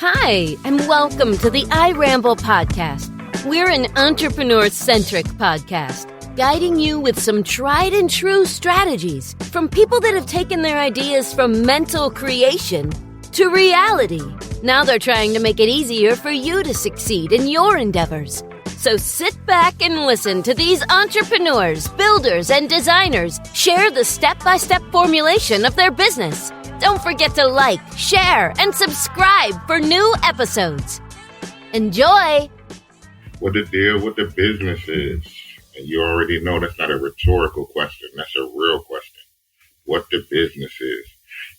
Hi, and welcome to the I Ramble podcast. We're an entrepreneur-centric podcast, guiding you with some tried and true strategies from people that have taken their ideas from mental creation to reality. Now they're trying to make it easier for you to succeed in your endeavors. So sit back and listen to these entrepreneurs, builders, and designers share the step-by-step formulation of their business. Don't forget to like, share, and subscribe for new episodes. Enjoy! What the deal with the business is. And you already know that's not a rhetorical question. That's a real question. What the business is.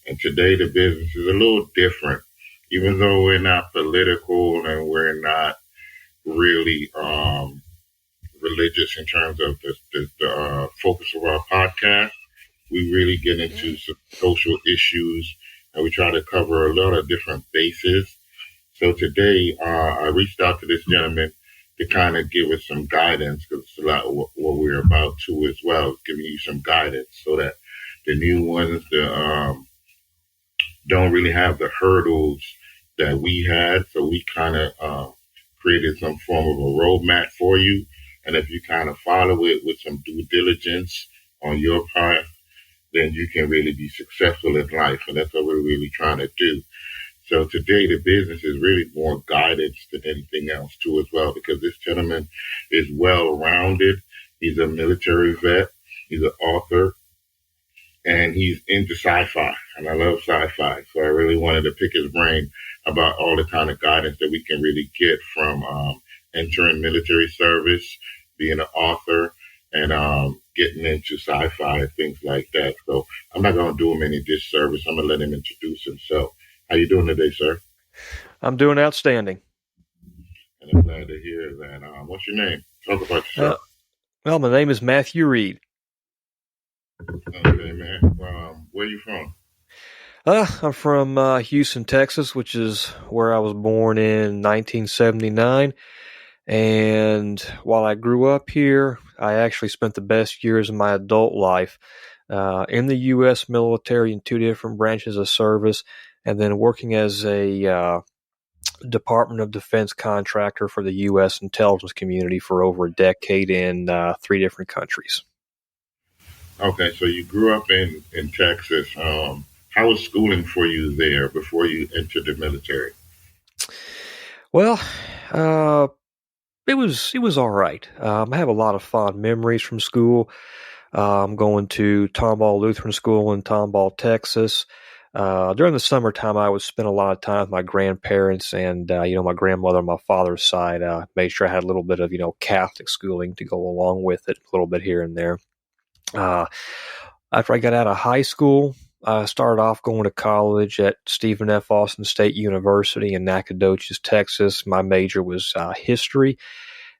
And today the business is a little different. Even though we're not political and we're not really religious in terms of the focus of our podcast, we really get into some social issues, and we try to cover a lot of different bases. So today, I reached out to this gentleman to kind of give us some guidance, because it's a lot of what we're about to as well, giving you some guidance so that the new ones that don't really have the hurdles that we had. So we kind of created some form of a roadmap for you. And if you kind of follow it with some due diligence on your part, then you can really be successful in life. And that's what we're really trying to do. So today the business is really more guidance than anything else too as well, because this gentleman is well-rounded. He's a military vet. He's an author. And he's into sci-fi. And I love sci-fi. So I really wanted to pick his brain about all the kind of guidance that we can really get from entering military service, being an author, and getting into sci-fi and things like that. So I'm not going to do him any disservice. I'm going to let him introduce himself. How you doing today, sir? I'm doing outstanding. And I'm glad to hear that. What's your name? Talk about yourself. Well, my name is Matthew Reed. Okay, man. Where are you from? I'm from Houston, Texas, which is where I was born in 1979. And while I grew up here, I actually spent the best years of my adult life in the U.S. military in two different branches of service, and then working as a Department of Defense contractor for the U.S. intelligence community for over a decade in three different countries. Okay, so you grew up in Texas. How was schooling for you there before you entered the military? Well, it was all right. I have a lot of fond memories from school. I'm going to Tomball Lutheran School in Tomball, Texas. During the summertime, I would spend a lot of time with my grandparents and, my grandmother on my father's side. Made sure I had a little bit of, Catholic schooling to go along with it, a little bit here and there. After I got out of high school, I started off going to college at Stephen F. Austin State University in Nacogdoches, Texas. My major was history.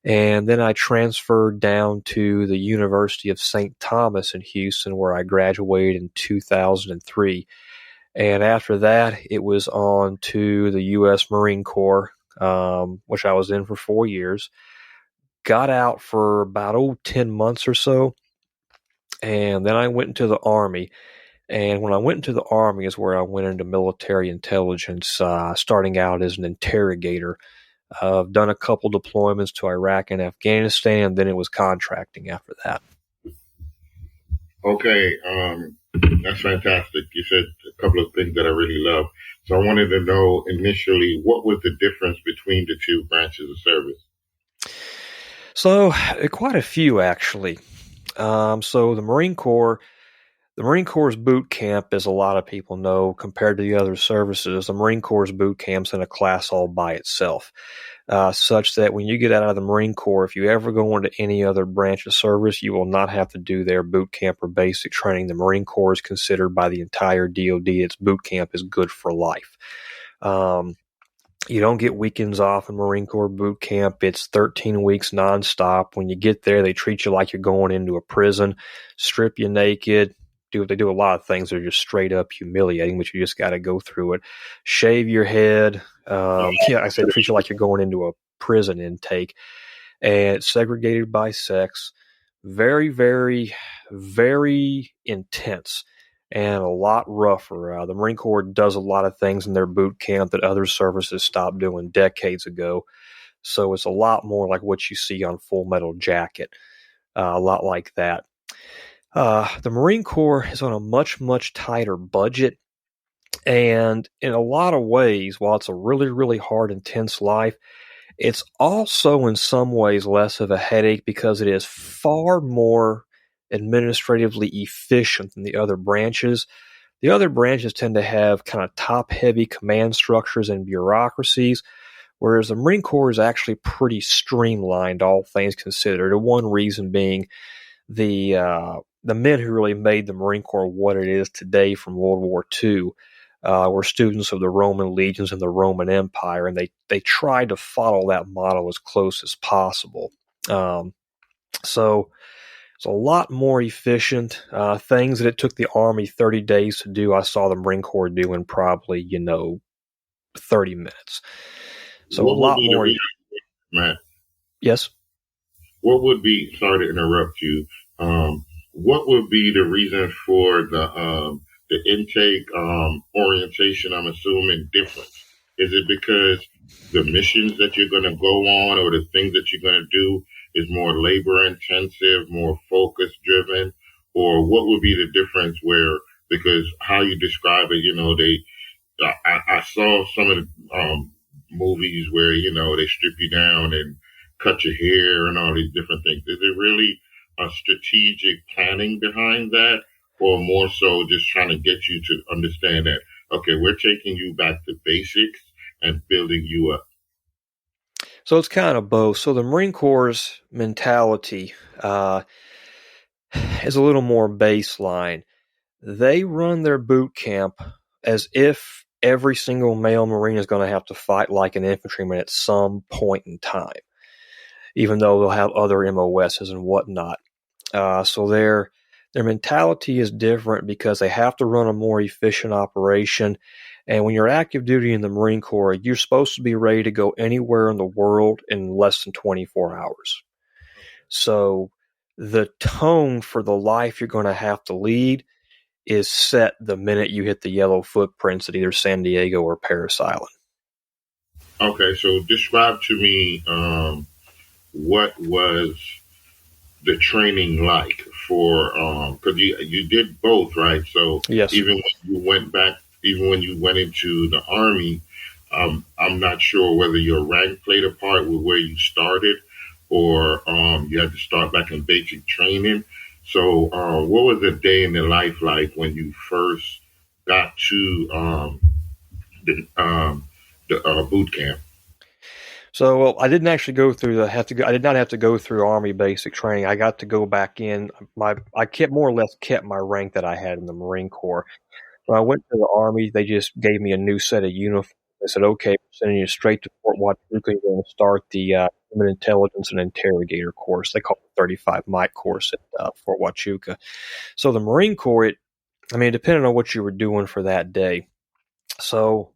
And then I transferred down to the University of St. Thomas in Houston, where I graduated in 2003. And after that, it was on to the U.S. Marine Corps, which I was in for 4 years. Got out for about 10 months or so. And then I went into the Army. And when I went into the Army is where I went into military intelligence, starting out as an interrogator. I've done a couple deployments to Iraq and Afghanistan, then it was contracting after that. Okay, that's fantastic. You said a couple of things that I really love. So I wanted to know initially, what was the difference between the two branches of service? So quite a few, actually. So the Marine Corps' boot camp, as a lot of people know, compared to the other services, the Marine Corps' boot camp's in a class all by itself, such that when you get out of the Marine Corps, if you ever go into any other branch of service, you will not have to do their boot camp or basic training. The Marine Corps is considered by the entire DoD, its boot camp is good for life. You don't get weekends off in Marine Corps boot camp. It's 13 weeks nonstop. When you get there, they treat you like you're going into a prison, strip you naked. They do a lot of things that are just straight up humiliating, but you just got to go through it. Shave your head. I said treat you like you're going into a prison intake. And it's segregated by sex. Very, very, very intense. and a lot rougher. The Marine Corps does a lot of things in their boot camp that other services stopped doing decades ago. So it's a lot more like what you see on Full Metal Jacket, a lot like that. The Marine Corps is on a much, much tighter budget. And in a lot of ways, while it's a really, really hard, intense life, it's also in some ways less of a headache because it is far more administratively efficient than the other branches. The other branches tend to have kind of top-heavy command structures and bureaucracies, whereas the Marine Corps is actually pretty streamlined, all things considered. And one reason being the men who really made the Marine Corps what it is today from World War II were students of the Roman legions and the Roman Empire, and they tried to follow that model as close as possible. So it's a lot more efficient. Things that it took the Army 30 days to do, I saw the Marine Corps do in probably, 30 minutes. So What a lot more. Matt? Yes? What would be, sorry to interrupt you, what would be the reason for the intake orientation, I'm assuming, difference? Is it because the missions that you're going to go on or the things that you're going to do is more labor intensive, more focus driven? Or what would be the difference because how you describe it, I saw some of the movies where, they strip you down and cut your hair and all these different things. Is it really a strategic planning behind that, or more so just trying to get you to understand that, okay, we're taking you back to basics and building you up? So it's kind of both. So the Marine Corps' mentality is a little more baseline. They run their boot camp as if every single male Marine is going to have to fight like an infantryman at some point in time, even though they'll have other MOSs and whatnot. So their mentality is different because they have to run a more efficient operation. And when you're active duty in the Marine Corps, you're supposed to be ready to go anywhere in the world in less than 24 hours. So the tone for the life you're going to have to lead is set the minute you hit the yellow footprints at either San Diego or Parris Island. Okay, so describe to me what was the training like for, because you did both, right? So yes. Even when you went into the Army, I'm not sure whether your rank played a part with where you started, or you had to start back in basic training. So what was a day in the life like when you first got to the boot camp? So, well, I didn't actually go through I did not have to go through Army basic training. I got to go back in. I more or less kept my rank that I had in the Marine Corps. When I went to the Army, they just gave me a new set of uniforms. They said, okay, we're sending you straight to Fort Huachuca. You're going to start the Human Intelligence and Interrogator course. They call it the 35 Mike course at Fort Huachuca. So the Marine Corps, depending on what you were doing for that day. So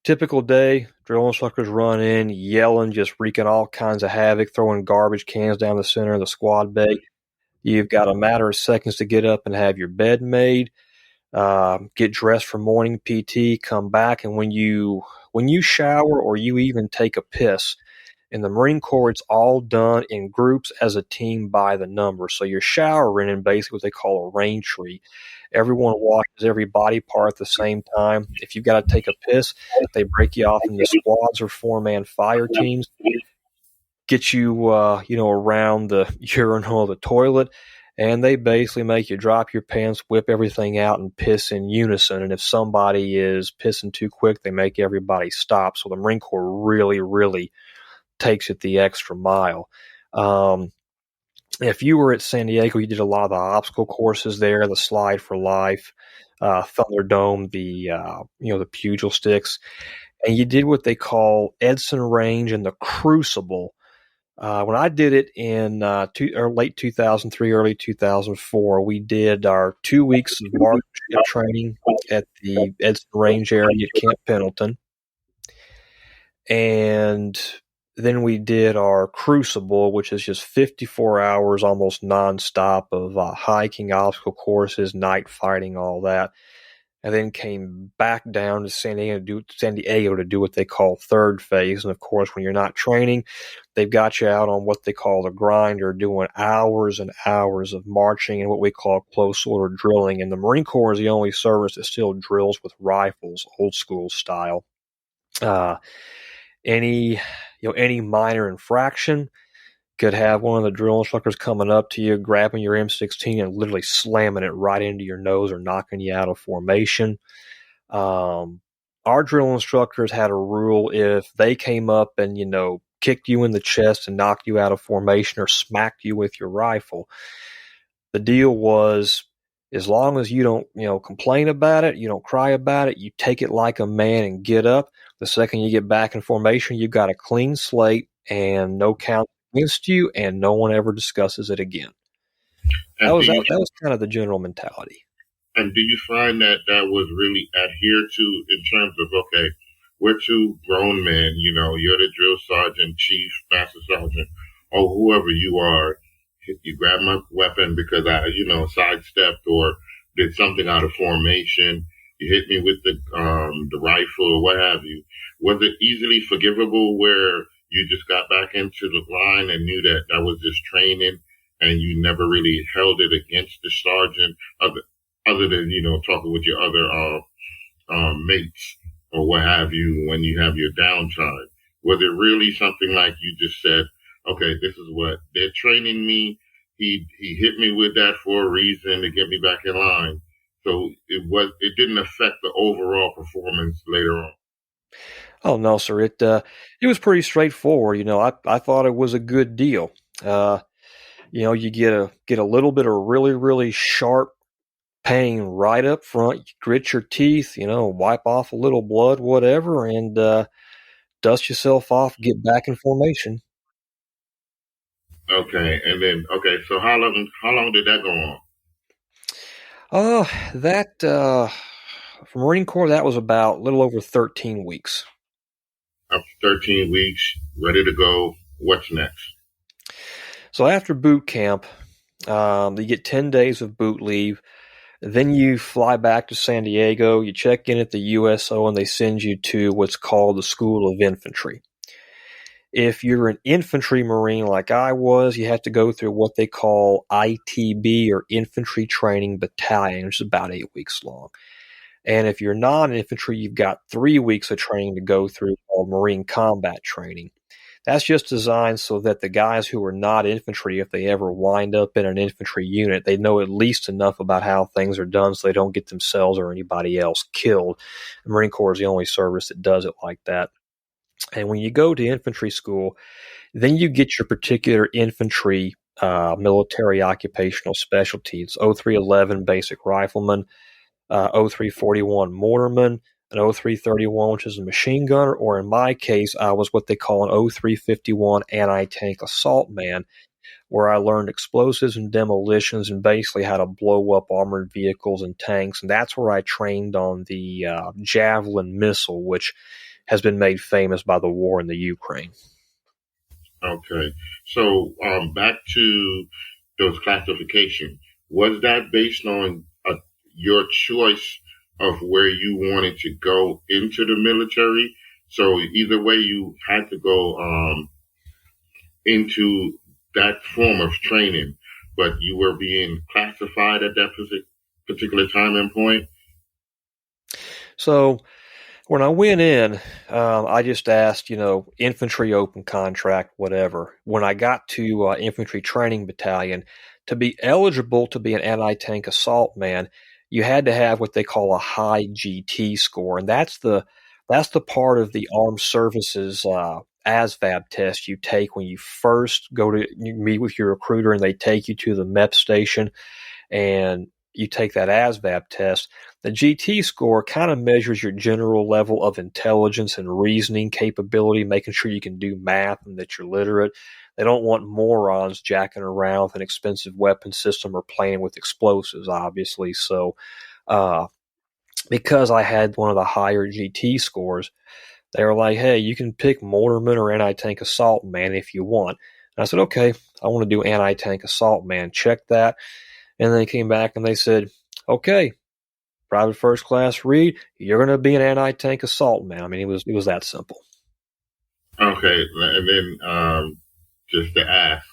typical day, drill instructors run in, yelling, just wreaking all kinds of havoc, throwing garbage cans down the center of the squad bay. You've got a matter of seconds to get up and have your bed made. Get dressed for morning PT, come back, and when you shower or you even take a piss, in the Marine Corps, it's all done in groups as a team by the number. So you're showering in basically what they call a rain tree. Everyone washes every body part at the same time. If you've got to take a piss, they break you off into squads or four-man fire teams, get you, around the urinal or the toilet, and they basically make you drop your pants, whip everything out, and piss in unison. And if somebody is pissing too quick, they make everybody stop. So the Marine Corps really, really takes it the extra mile. If you were at San Diego, you did a lot of the obstacle courses there, the Slide for Life, Thunderdome, the Pugil Sticks, and you did what they call Edson Range and the Crucible. When I did it in late 2003, early 2004, we did our 2 weeks of marksmanship training at the Edson Range area at Camp Pendleton. And then we did our crucible, which is just 54 hours almost nonstop of hiking, obstacle courses, night fighting, all that. And then came back down to San Diego to do what they call third phase. And of course, when you're not training, they've got you out on what they call the grinder, doing hours and hours of marching and what we call close order drilling. And the Marine Corps is the only service that still drills with rifles, old school style. Any minor infraction could have one of the drill instructors coming up to you, grabbing your M16 and literally slamming it right into your nose or knocking you out of formation. Our drill instructors had a rule: if they came up and, kicked you in the chest and knocked you out of formation or smacked you with your rifle, the deal was, as long as you don't, complain about it, you don't cry about it, you take it like a man and get up. The second you get back in formation, you've got a clean slate and no count against you, and no one ever discusses it again. That was kind of the general mentality. And do you find that was really adhered to in terms of, okay, we're two grown men, you're the drill sergeant, chief, master sergeant, or whoever you are. You grab my weapon because I, sidestepped or did something out of formation. You hit me with the rifle or what have you. Was it easily forgivable where you just got back into the line and knew that was just training and you never really held it against the sergeant other than, talking with your other mates or what have you when you have your downtime? Was it really something like you just said, okay, this is what they're training me. He hit me with that for a reason to get me back in line. So it didn't affect the overall performance later on. Oh no, sir. It was pretty straightforward. I thought it was a good deal. You get a little bit of really, really sharp pain right up front. You grit your teeth, wipe off a little blood, whatever, and dust yourself off, get back in formation. Okay, and then so how long did that go on? For Marine Corps, that was about a little over 13 weeks. After 13 weeks, ready to go. What's next? So after boot camp, you get 10 days of boot leave. Then you fly back to San Diego. You check in at the USO, and they send you to what's called the School of Infantry. If you're an infantry Marine like I was, you have to go through what they call ITB, or Infantry Training Battalion, which is about 8 weeks long. And if you're non-infantry, you've got 3 weeks of training to go through called Marine Combat Training. That's just designed so that the guys who are not infantry, if they ever wind up in an infantry unit, they know at least enough about how things are done so they don't get themselves or anybody else killed. The Marine Corps is the only service that does it like that. And when you go to infantry school, then you get your particular infantry military occupational specialties. 0311 basic rifleman, 0341 mortarman, an 0331, which is a machine gunner, or in my case, I was what they call an 0351 anti-tank assault man, where I learned explosives and demolitions and basically how to blow up armored vehicles and tanks. And that's where I trained on the Javelin missile, which has been made famous by the war in the Ukraine. Okay. So back to those classifications. Was that based on your choice of where you wanted to go into the military? So either way, you had to go into that form of training, but you were being classified at that particular time and point? So when I went in, I just asked, infantry open contract, whatever. When I got to infantry training battalion, to be eligible to be an anti-tank assault man, you had to have what they call a high GT score, and that's the part of the armed services ASVAB test you take when you first you meet with your recruiter, and they take you to the MEP station, and you take that ASVAB test. The GT score kind of measures your general level of intelligence and reasoning capability, making sure you can do math and that you're literate. They don't want morons jacking around with an expensive weapon system or playing with explosives, obviously. So because I had one of the higher GT scores, They were like, hey, you can pick mortarman or anti-tank assault man if you want. And I said, okay, I want to do anti-tank assault man. Check that. And they came back and they said, okay, Private First Class Reed, you're going to be an anti-tank assault man. I mean, it was that simple. Okay, and then just to ask,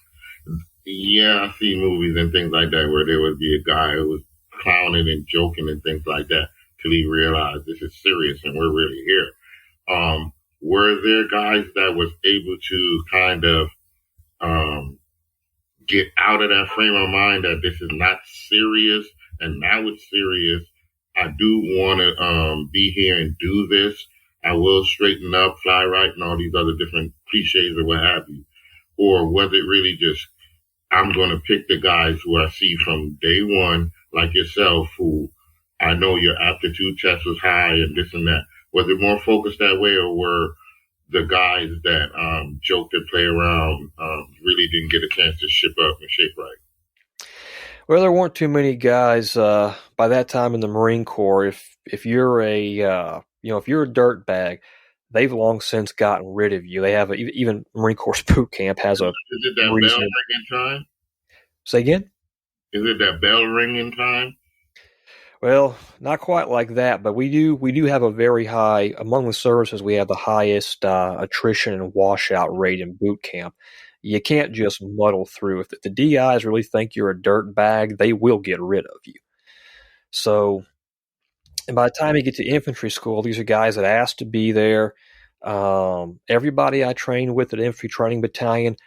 yeah, I see movies and things like that where there would be a guy who was clowning and joking and things like that till he realized this is serious and we're really here. Were there guys that was able to kind of get out of that frame of mind that this is not serious and now it's serious? I do want to be here and do this. I will straighten up, fly right, and all these other different cliches or what have you. Or was it really just, I'm going to pick the guys who I see from day one, like yourself, who I know your aptitude test was high and this and that. Was it more focused that way, or were the guys that joked and play around really didn't get a chance to ship up and shape right? Well, there weren't too many guys by that time in the Marine Corps. If you're if you're a dirtbag, they've long since gotten rid of you. They have even Marine Corps boot camp has a. Is it that reason. bell ringing time? Say again? Is it that bell ringing time? Well, not quite like that, but we do have a very high, among the services, we have the highest attrition and washout rate in boot camp. You can't just muddle through. If the DIs really think you're a dirt bag, they will get rid of you. So, and by the time you get to infantry school, these are guys that asked to be there. Everybody I trained with at Infantry Training Battalion,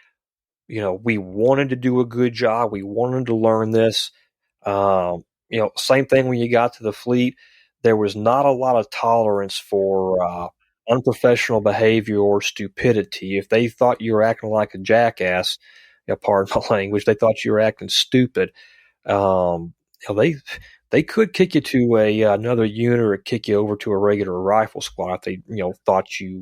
we wanted to do a good job. We wanted to learn this. Same thing when you got to the fleet. There was not a lot of tolerance for unprofessional behavior or stupidity. If they thought you were acting like a jackass, pardon my language, they thought you were acting stupid. They could kick you to another unit or kick you over to a regular rifle squad if they thought you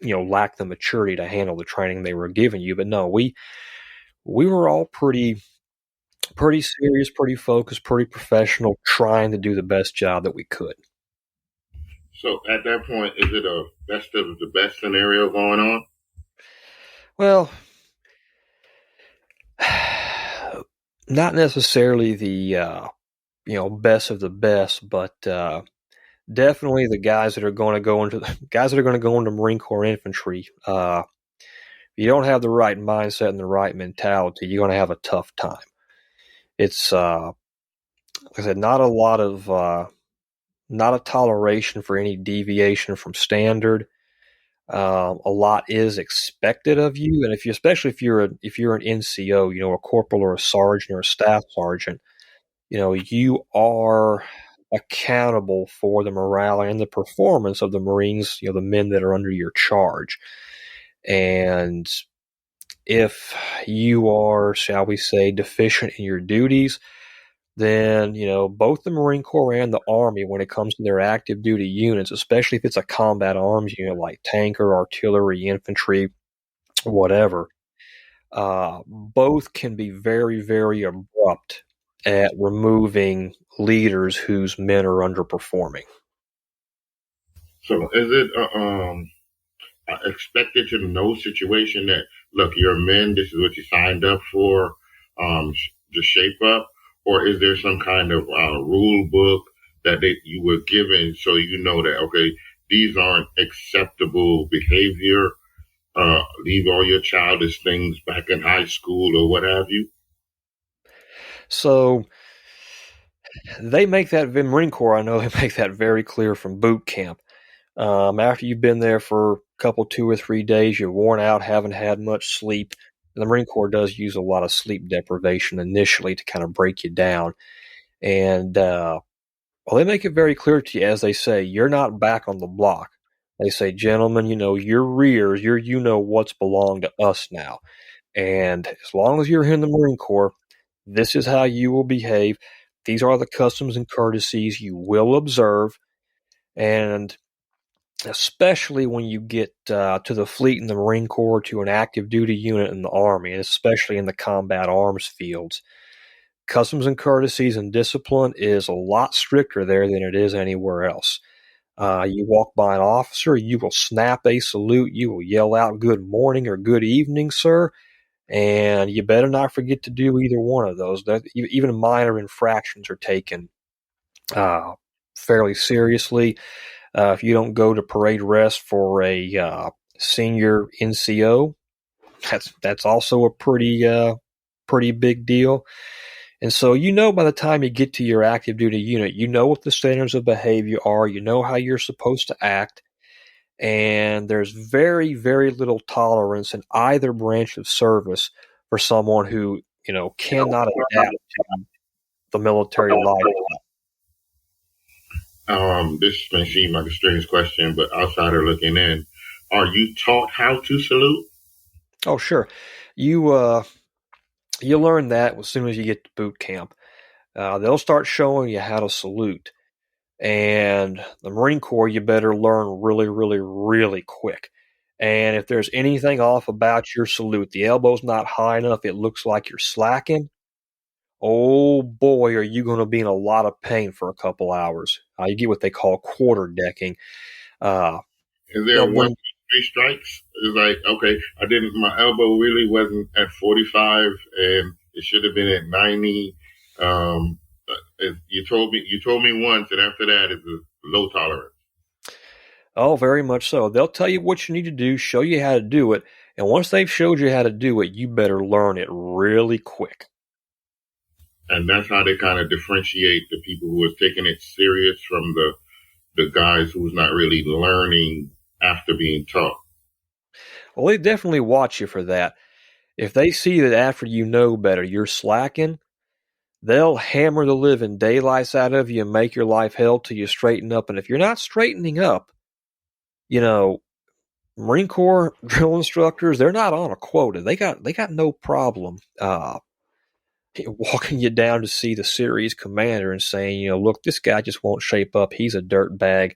lacked the maturity to handle the training they were giving you. But no, we were all pretty serious, pretty focused, pretty professional, trying to do the best job that we could. So at that point, is it a best of the best scenario going on? Well, not necessarily the best of the best, but definitely the guys that are going to go into Marine Corps infantry. If you don't have the right mindset and the right mentality, you're going to have a tough time. It's like I said, not a toleration for any deviation from standard. A lot is expected of you, and especially if you're an NCO, a corporal or a sergeant or a staff sergeant, you are accountable for the morale and the performance of the Marines, the men that are under your charge. And if you are, shall we say, deficient in your duties, then, both the Marine Corps and the Army, when it comes to their active duty units, especially if it's a combat arms unit like tanker, artillery, infantry, whatever, both can be very, very abrupt at removing leaders whose men are underperforming. So is it expected to know situation that, look, you're men, this is what you signed up for, to shape up? Or is there some kind of rule book that you were given so you know that, okay, these aren't acceptable behavior? Leave all your childish things back in high school or what have you? So they make that, Marine Corps, I know they make that very clear from boot camp. After you've been there for a couple, 2 or 3 days, you're worn out, haven't had much sleep. And the Marine Corps does use a lot of sleep deprivation initially to kind of break you down. And they make it very clear to you, as they say, you're not back on the block. They say, gentlemen, your rears, what's belonged to us now. And as long as you're in the Marine Corps, this is how you will behave. These are the customs and courtesies you will observe. And especially when you get to the fleet in the Marine Corps, to an active duty unit in the Army, and especially in the combat arms fields, customs and courtesies and discipline is a lot stricter there than it is anywhere else. You walk by an officer, you will snap a salute, you will yell out good morning or good evening, sir, and you better not forget to do either one of those. Even minor infractions are taken fairly seriously. If you don't go to parade rest for a senior NCO, that's also a pretty big deal. And so by the time you get to your active duty unit, you know what the standards of behavior are, you know how you're supposed to act, and there's very, very little tolerance in either branch of service for someone who, cannot adapt to the military life. This may seem like a strange question, but outsider looking in, are you taught how to salute? Oh, sure. You learn that as soon as you get to boot camp. They'll start showing you how to salute. And the Marine Corps, you better learn really, really, really quick. And if there's anything off about your salute, the elbow's not high enough, it looks like you're slacking, oh boy, are you going to be in a lot of pain for a couple hours. You get what they call quarter decking. Is there one, 2, 3 strikes? It's like, okay, my elbow really wasn't at 45 and it should have been at 90. You told me once, and after that it's a low tolerance. Oh, very much so. They'll tell you what you need to do, show you how to do it, and once they've showed you how to do it, you better learn it really quick. And that's how they kind of differentiate the people who are taking it serious from the guys who's not really learning after being taught. Well, they definitely watch you for that. If they see that after you know better, you're slacking, they'll hammer the living daylights out of you and make your life hell till you straighten up. And if you're not straightening up, Marine Corps drill instructors, they're not on a quota. They got no problem walking you down to see the series commander and saying, look, this guy just won't shape up. He's a dirt bag.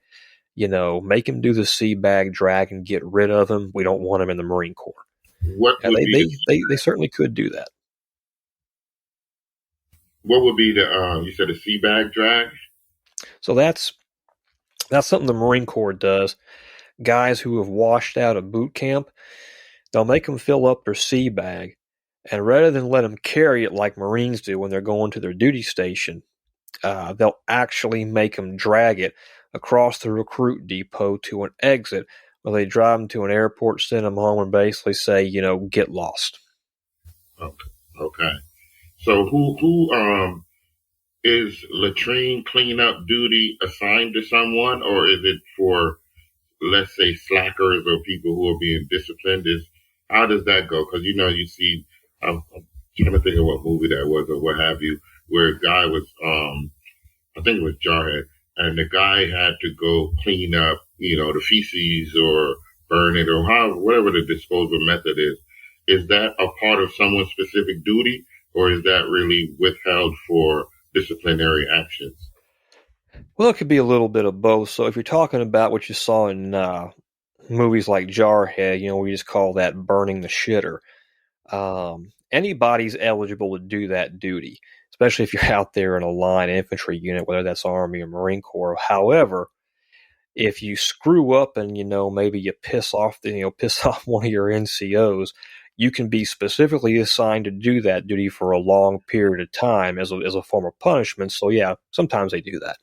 Make him do the sea bag drag and get rid of him. We don't want him in the Marine Corps. They certainly could do that. What would be you said a sea bag drag? So that's something the Marine Corps does. Guys who have washed out of boot camp, they'll make them fill up their sea bag, and rather than let them carry it like Marines do when they're going to their duty station, they'll actually make them drag it across the recruit depot to an exit where they drive them to an airport, send them home, and basically say, get lost. Okay. So who is latrine cleanup duty assigned to someone, or is it for, let's say, slackers or people who are being disciplined? How does that go? Because you see, I'm trying to think of what movie that was or what have you, where a guy was, I think it was Jarhead, and the guy had to go clean up, the feces or burn it or whatever the disposal method is. Is that a part of someone's specific duty, or is that really withheld for disciplinary actions? Well, it could be a little bit of both. So if you're talking about what you saw in movies like Jarhead, we just call that burning the shitter. Anybody's eligible to do that duty, especially if you're out there in a line infantry unit, whether that's Army or Marine Corps. However, if you screw up and maybe you piss off one of your NCOs, you can be specifically assigned to do that duty for a long period of time as a form of punishment. So yeah, sometimes they do that.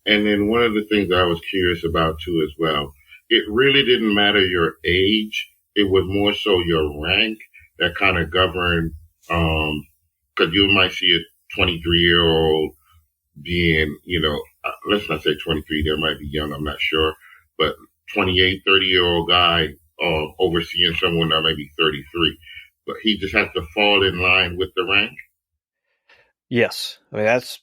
And then one of the things I was curious about too as well, it really didn't matter your age. It was more so your rank that kind of governed, because you might see a 23-year-old being, let's not say 23, they might be young, I'm not sure, but 28, 30-year-old guy overseeing someone that might be 33. But he just has to fall in line with the rank? Yes. I mean, that's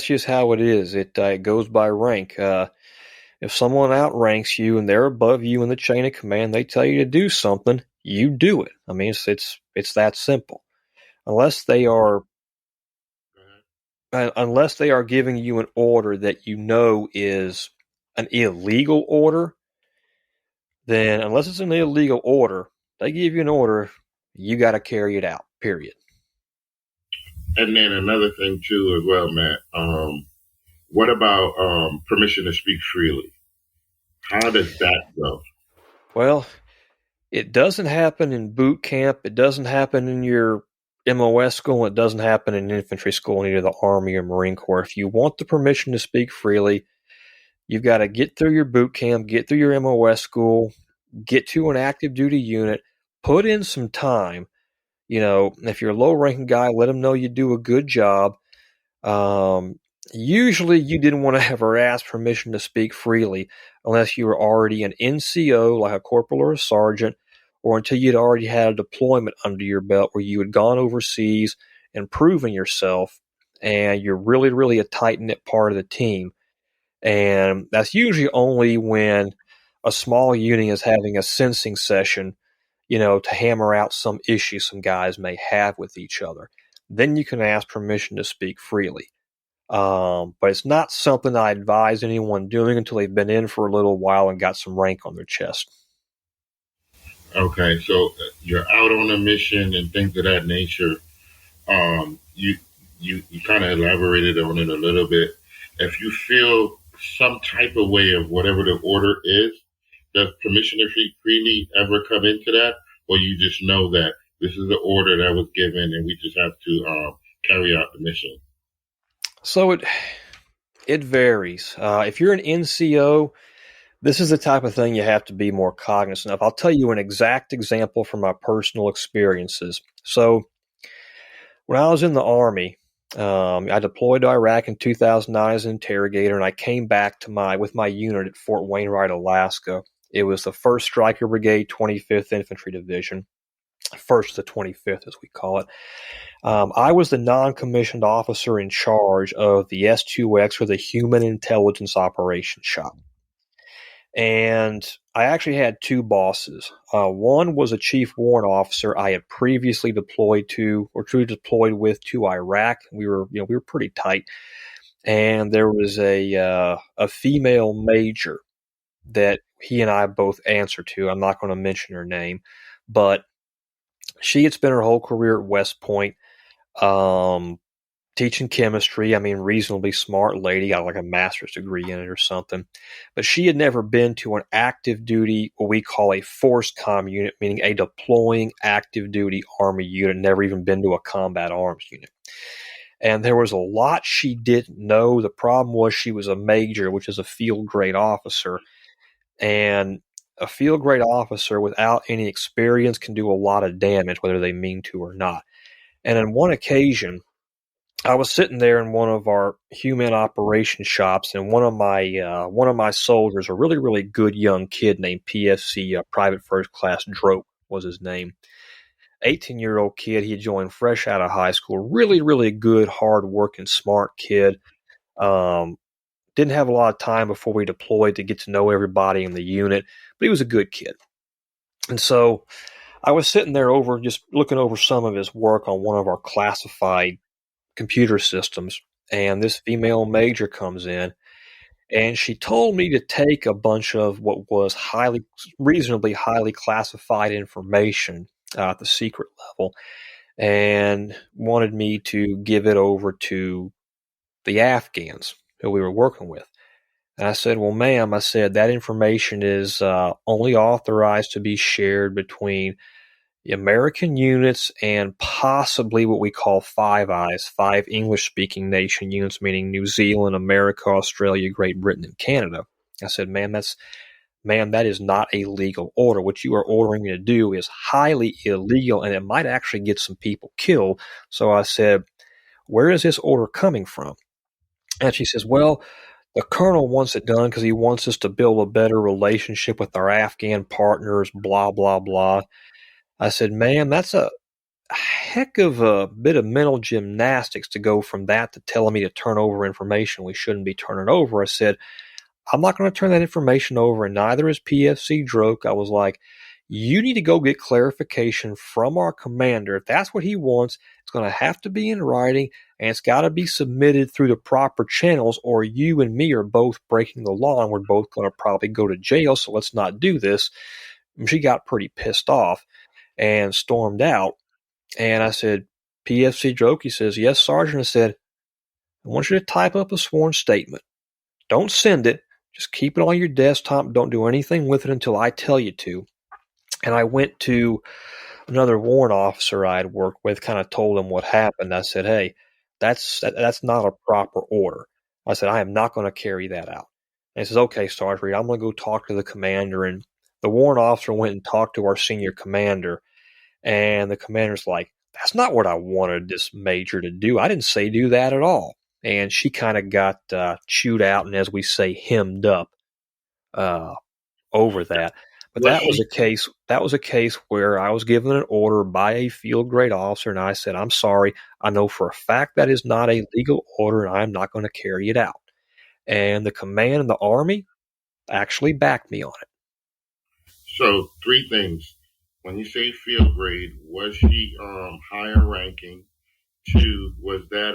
just how it is. It goes by rank. If someone outranks you and they're above you in the chain of command, they tell you to do something, you do it. I mean, it's that simple. Unless they are giving you an order that is an illegal order, then unless it's an illegal order, they give you an order, you got to carry it out, period. And then another thing too as well, Matt, What about permission to speak freely? How does that go? Well, it doesn't happen in boot camp. It doesn't happen in your MOS school. It doesn't happen in infantry school in either the Army or Marine Corps. If you want the permission to speak freely, you've got to get through your boot camp, get through your MOS school, get to an active duty unit, put in some time. If you're a low ranking guy, let them know you do a good job. Usually you didn't want to ever ask permission to speak freely unless you were already an NCO, like a corporal or a sergeant, or until you'd already had a deployment under your belt where you had gone overseas and proven yourself, and you're really, really a tight-knit part of the team. And that's usually only when a small unit is having a sensing session, to hammer out some issue some guys may have with each other. Then you can ask permission to speak freely. But it's not something I advise anyone doing until they've been in for a little while and got some rank on their chest. Okay, so you're out on a mission and things of that nature. You kind of elaborated on it a little bit. If you feel some type of way of whatever the order is, does permission to speak freely ever come into that, or you just know that this is the order that was given and we just have to carry out the mission? So it varies. If you're an NCO, this is the type of thing you have to be more cognizant of. I'll tell you an exact example from my personal experiences. So when I was in the Army, I deployed to Iraq in 2009 as an interrogator, and I came back with my unit at Fort Wainwright, Alaska. It was the 1st Stryker Brigade, 25th Infantry Division, 1st to 25th as we call it. I was the non-commissioned officer in charge of the S2X, or the Human Intelligence Operations Shop. And I actually had two bosses. One was a chief warrant officer I had previously deployed with to Iraq. We were pretty tight. And there was a female major that he and I both answer to. I'm not going to mention her name, but she had spent her whole career at West Point, teaching chemistry. I mean, reasonably smart lady, got like a master's degree in it or something. But she had never been to an active duty, what we call a force comm unit, meaning a deploying active duty Army unit, never even been to a combat arms unit. And there was a lot she didn't know. The problem was she was a major, which is a field grade officer. And a field grade officer without any experience can do a lot of damage, whether they mean to or not. And on one occasion, I was sitting there in one of our human operations shops, and one of my soldiers, a really, really good young kid named PFC, Private First Class Drope was his name. 18-year-old kid. He had joined fresh out of high school. Really, really good, hard-working, smart kid. Didn't have a lot of time before we deployed to get to know everybody in the unit, but he was a good kid. And so I was sitting there just looking over some of his work on one of our classified computer systems, and this female major comes in, and she told me to take a bunch of what was reasonably highly classified information at the secret level, and wanted me to give it over to the Afghans who we were working with. And I said, well, ma'am, that information is only authorized to be shared between the American units and possibly what we call Five Eyes, 5 English-speaking nation units, meaning New Zealand, America, Australia, Great Britain, and Canada. I said, ma'am, that is not a legal order. What you are ordering me to do is highly illegal, and it might actually get some people killed. So I said, where is this order coming from? And she says, well, the colonel wants it done because he wants us to build a better relationship with our Afghan partners, blah, blah, blah. I said, ma'am, that's a heck of a bit of mental gymnastics to go from that to telling me to turn over information we shouldn't be turning over. I said, I'm not going to turn that information over, and neither is PFC Droke. I was like, you need to go get clarification from our commander. If that's what he wants, it's going to have to be in writing, and it's got to be submitted through the proper channels, or you and me are both breaking the law, and we're both going to probably go to jail, so let's not do this. And she got pretty pissed off and stormed out. And I said, PFC Droke? He says, yes, Sergeant. I said, I want you to type up a sworn statement. Don't send it. Just keep it on your desktop. Don't do anything with it until I tell you to. And I went to another warrant officer I had worked with, kind of told him what happened. I said, hey, that's not a proper order. I said, I am not going to carry that out. And he says, okay, Sergeant Reed, I'm going to go talk to the commander. And the warrant officer went and talked to our senior commander. And the commander's like, that's not what I wanted this major to do. I didn't say do that at all. And she kind of got chewed out and, as we say, hemmed up over that. But that was a case. That was a case where I was given an order by a field grade officer, and I said, "I'm sorry. I know for a fact that is not a legal order, and I'm not going to carry it out." And the command and the Army actually backed me on it. So 3 things. When you say field grade, was she higher ranking? 2, was that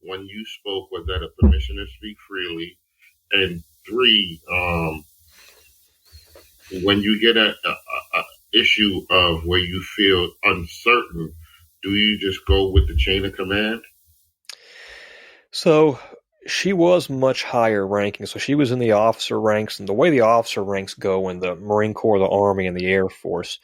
when you spoke, was that a permission to speak freely? And 3, when you get a issue of where you feel uncertain, do you just go with the chain of command? So she was much higher ranking. So she was in the officer ranks, and the way the officer ranks go in the Marine Corps, the Army, and the Air Force,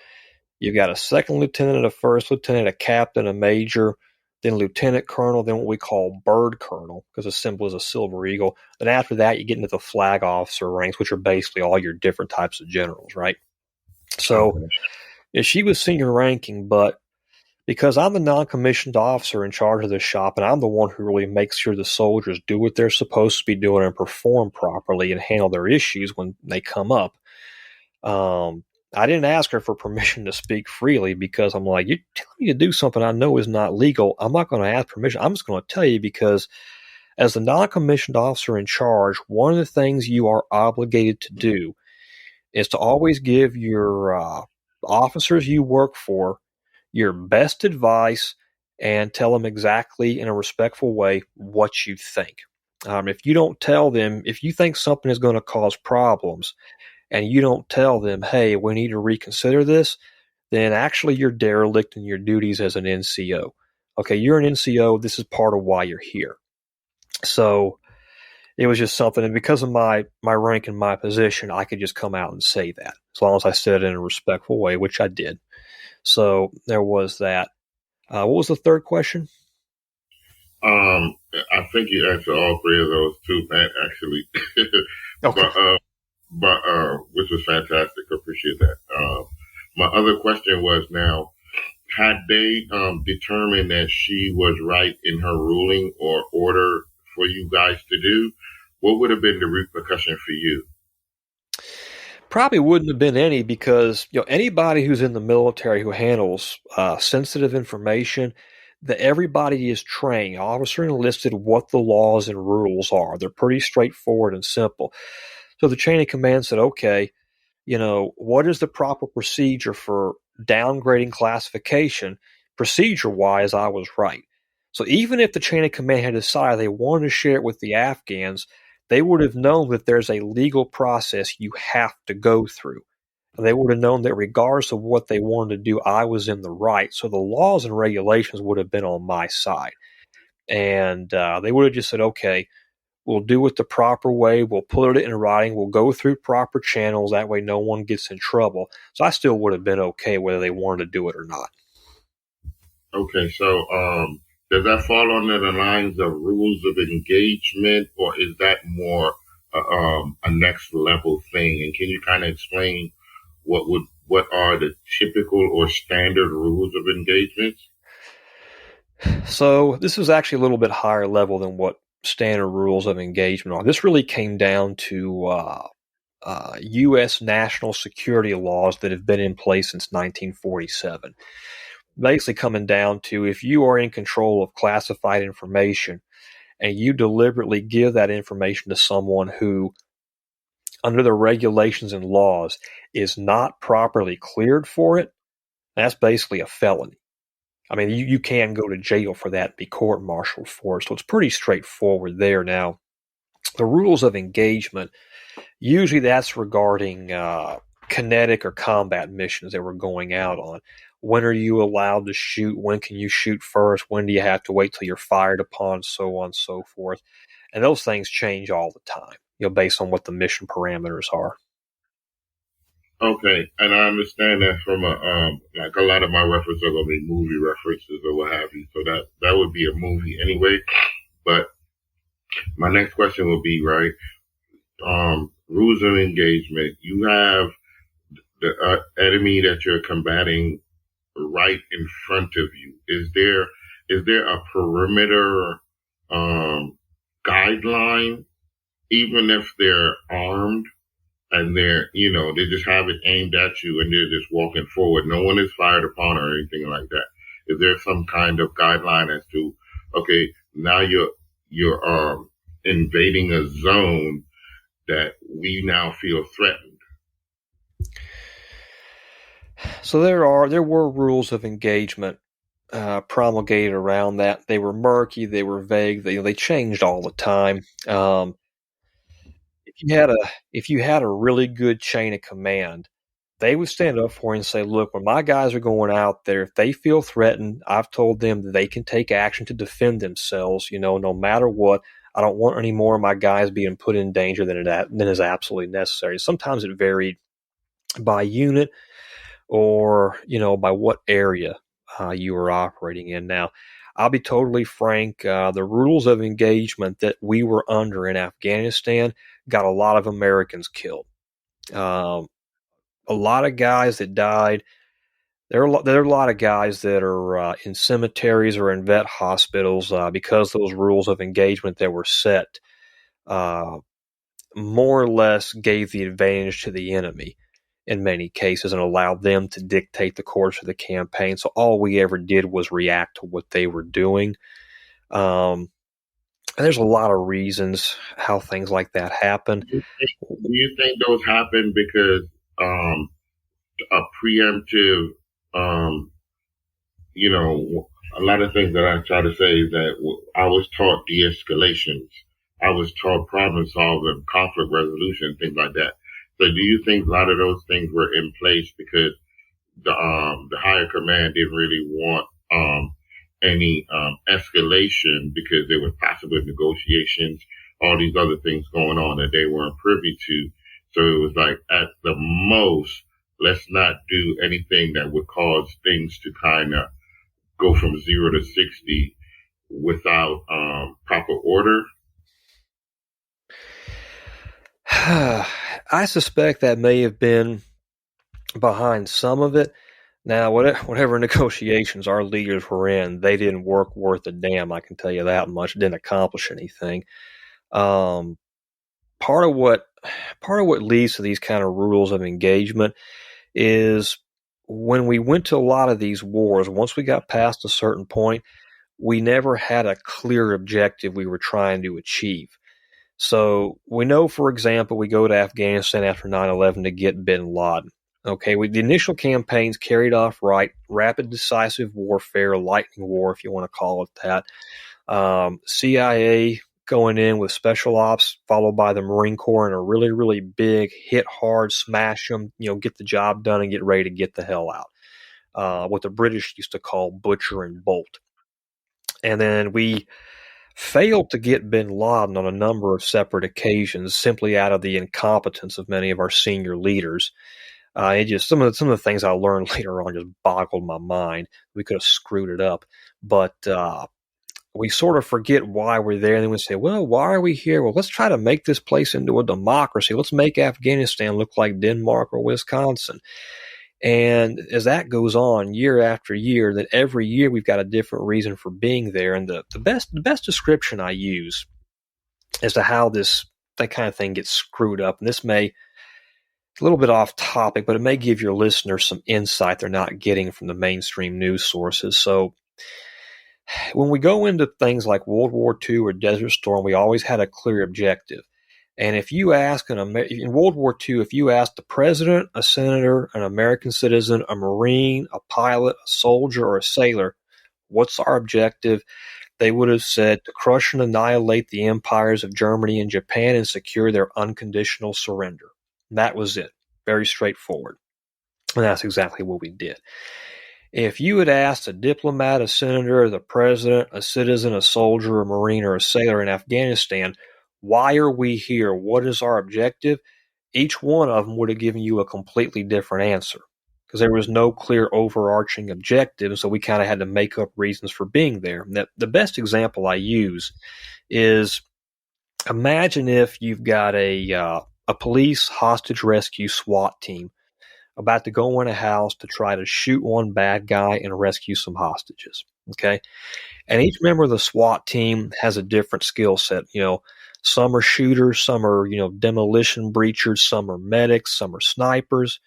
you've got a second lieutenant, a first lieutenant, a captain, a major, then lieutenant colonel, then what we call bird colonel, because the symbol is a silver eagle. Then after that, you get into the flag officer ranks, which are basically all your different types of generals, right? So yeah, she was senior ranking, but because I'm the non-commissioned officer in charge of the shop, and I'm the one who really makes sure the soldiers do what they're supposed to be doing and perform properly and handle their issues when they come up, I didn't ask her for permission to speak freely because I'm like, you're telling me to do something I know is not legal. I'm not going to ask permission. I'm just going to tell you because as the non-commissioned officer in charge, one of the things you are obligated to do is to always give your officers you work for your best advice and tell them exactly in a respectful way what you think. If you don't tell them, if you think something is going to cause problems, and you don't tell them, hey, we need to reconsider this, then actually you're derelict in your duties as an NCO. Okay, you're an NCO. This is part of why you're here. So it was just something, and because of my rank and my position, I could just come out and say that, as long as I said it in a respectful way, which I did. So there was that. What was the third question? I think you answered all 3 of those too, man, actually. Okay. But which was fantastic. I appreciate that. My other question was, now, had they determined that she was right in her ruling or order for you guys to do, what would have been the repercussion for you? Probably wouldn't have been any, because anybody who's in the military who handles sensitive information, that everybody is trained, officer enlisted, what the laws and rules are. They're pretty straightforward and simple. So the chain of command said, okay, what is the proper procedure for downgrading classification? Procedure-wise, I was right. So even if the chain of command had decided they wanted to share it with the Afghans, they would have known that there's a legal process you have to go through. And they would have known that regardless of what they wanted to do, I was in the right. So the laws and regulations would have been on my side. And they would have just said, okay, we'll do it the proper way. We'll put it in writing. We'll go through proper channels. That way no one gets in trouble. So I still would have been okay whether they wanted to do it or not. Okay, so does that fall under the lines of rules of engagement, or is that more a next level thing? And can you kind of explain what are the typical or standard rules of engagement? So this is actually a little bit higher level than what standard rules of engagement are. This really came down to U.S. national security laws that have been in place since 1947. Basically coming down to, if you are in control of classified information and you deliberately give that information to someone who, under the regulations and laws, is not properly cleared for it, that's basically a felony. I mean, you can go to jail for that and be court-martialed for it. So it's pretty straightforward there. Now, the rules of engagement, usually that's regarding kinetic or combat missions that we're going out on. when are you allowed to shoot, when can you shoot first, when do you have to wait till you're fired upon, so on and so forth. And those things change all the time, based on what the mission parameters are. Okay, and I understand that from like a lot of my references are going to be movie references or what have you, so that would be a movie anyway. But my next question will be, right, rules of engagement. You have the enemy that you're combating right in front of you. Is there a perimeter guideline, even if they're armed? And they just have it aimed at you and they're just walking forward. No one is fired upon or anything like that. Is there some kind of guideline as to, okay, now you're invading a zone that we now feel threatened? So there were rules of engagement promulgated around that. They were murky, they were vague, they changed all the time. If you had a really good chain of command, they would stand up for you and say, look, when my guys are going out there, if they feel threatened, I've told them that they can take action to defend themselves, no matter what. I don't want any more of my guys being put in danger than is absolutely necessary. Sometimes it varied by unit or, by what area you were operating in. Now, I'll be totally frank, the rules of engagement that we were under in Afghanistan got a lot of Americans killed. A lot of guys that died. There are a lot of guys that are in cemeteries or in vet hospitals because those rules of engagement that were set more or less gave the advantage to the enemy in many cases and allowed them to dictate the course of the campaign. So all we ever did was react to what they were doing. And there's a lot of reasons how things like that happen. Do you think those happen because a preemptive, a lot of things that I try to say is that I was taught de-escalations. I was taught problem solving, conflict resolution, things like that. So do you think a lot of those things were in place because the higher command didn't really want any escalation because there were possible negotiations, all these other things going on that they weren't privy to? So it was like, at the most, let's not do anything that would cause things to kind of go from 0 to 60 without proper order. I suspect that may have been behind some of it. Now, whatever negotiations our leaders were in, they didn't work worth a damn. I can tell you that much. Didn't accomplish anything. Part of what leads to these kind of rules of engagement is when we went to a lot of these wars, once we got past a certain point, we never had a clear objective we were trying to achieve. So we know, for example, we go to Afghanistan after 9/11 to get bin Laden. Okay, the initial campaigns carried off right, rapid decisive warfare, lightning war, if you want to call it that. CIA going in with special ops, followed by the Marine Corps in a really, really big hit hard, smash them, get the job done and get ready to get the hell out. What the British used to call butcher and bolt. And then we failed to get bin Laden on a number of separate occasions simply out of the incompetence of many of our senior leaders. Some of the things I learned later on just boggled my mind. We could have screwed it up, but we sort of forget why we're there, and then we say, well, why are we here? Well, let's try to make this place into a democracy. Let's make Afghanistan look like Denmark or Wisconsin. And as that goes on year after year, that every year we've got a different reason for being there. And the best description I use as to how that kind of thing gets screwed up, and this may a little bit off topic, but it may give your listeners some insight they're not getting from the mainstream news sources. So when we go into things like World War II or Desert Storm, we always had a clear objective. And if you ask in World War II, if you ask the president, a senator, an American citizen, a Marine, a pilot, a soldier, or a sailor, what's our objective? They would have said to crush and annihilate the empires of Germany and Japan and secure their unconditional surrender. That was it. Very straightforward. And that's exactly what we did. If you had asked a diplomat, a senator, the president, a citizen, a soldier, a marine, or a sailor in Afghanistan, why are we here? What is our objective? Each one of them would have given you a completely different answer because there was no clear overarching objective. So we kind of had to make up reasons for being there. The best example I use is imagine if you've got a police hostage rescue SWAT team about to go in a house to try to shoot one bad guy and rescue some hostages. Okay. And each member of the SWAT team has a different skill set. Some are shooters, some are, demolition breachers, some are medics, some are snipers.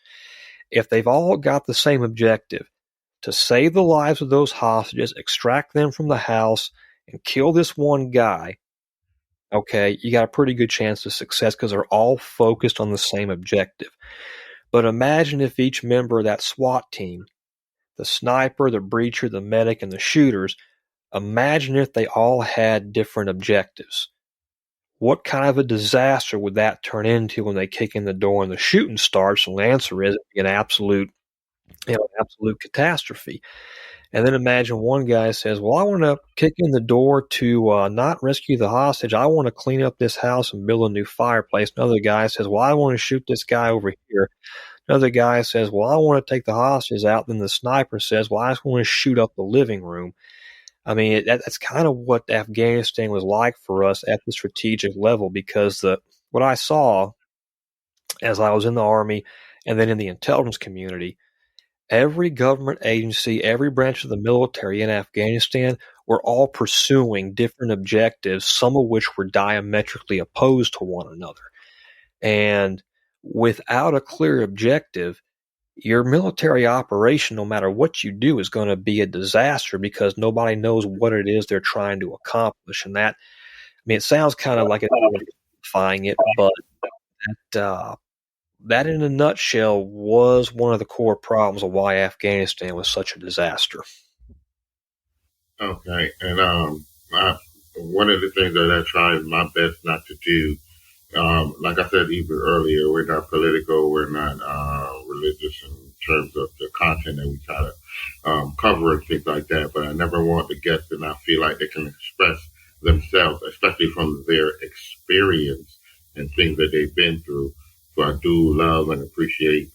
If they've all got the same objective to save the lives of those hostages, extract them from the house, and kill this one guy, okay, you got a pretty good chance of success because they're all focused on the same objective. But imagine if each member of that SWAT team, the sniper, the breacher, the medic, and the shooters, imagine if they all had different objectives. What kind of a disaster would that turn into when they kick in the door and the shooting starts? And the answer is an absolute catastrophe. And then imagine one guy says, well, I want to kick in the door to not rescue the hostage. I want to clean up this house and build a new fireplace. Another guy says, well, I want to shoot this guy over here. Another guy says, well, I want to take the hostages out. Then the sniper says, well, I just want to shoot up the living room. I mean, that's kind of what Afghanistan was like for us at the strategic level, because what I saw as I was in the Army and then in the intelligence community, every government agency, every branch of the military in Afghanistan were all pursuing different objectives, some of which were diametrically opposed to one another. And without a clear objective, your military operation, no matter what you do, is going to be a disaster because nobody knows what it is they're trying to accomplish. And that, I mean, it sounds kind of like it's simplifying it, but that in a nutshell was one of the core problems of why Afghanistan was such a disaster. Okay. And one of the things that I try my best not to do, like I said even earlier, we're not political, we're not religious in terms of the content that we try to cover and things like that. But I never want the guests to not feel like they can express themselves, especially from their experience and things that they've been through. So I do love and appreciate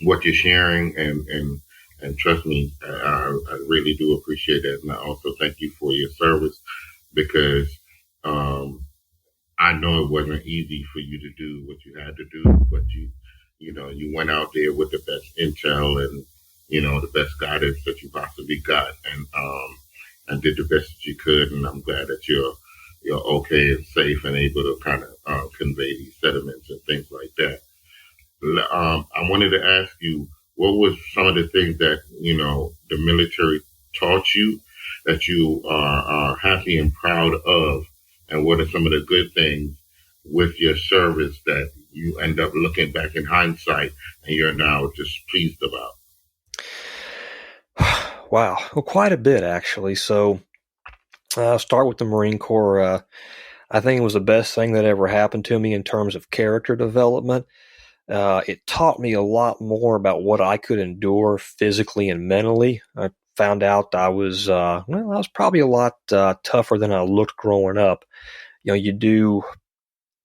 what you're sharing, and trust me, I really do appreciate that. And I also thank you for your service because I know it wasn't easy for you to do what you had to do, but you went out there with the best intel and, the best guidance that you possibly got, and did the best that you could. And I'm glad that you're okay and safe and able to kind of convey these sentiments and things like that. I wanted to ask you, what was some of the things that, the military taught you that you are happy and proud of? And what are some of the good things with your service that you end up looking back in hindsight and you're now just pleased about? Wow. Well, quite a bit, actually. So I'll start with the Marine Corps. I think it was the best thing that ever happened to me in terms of character development. It taught me a lot more about what I could endure physically and mentally. I found out I was probably a lot tougher than I looked growing up. You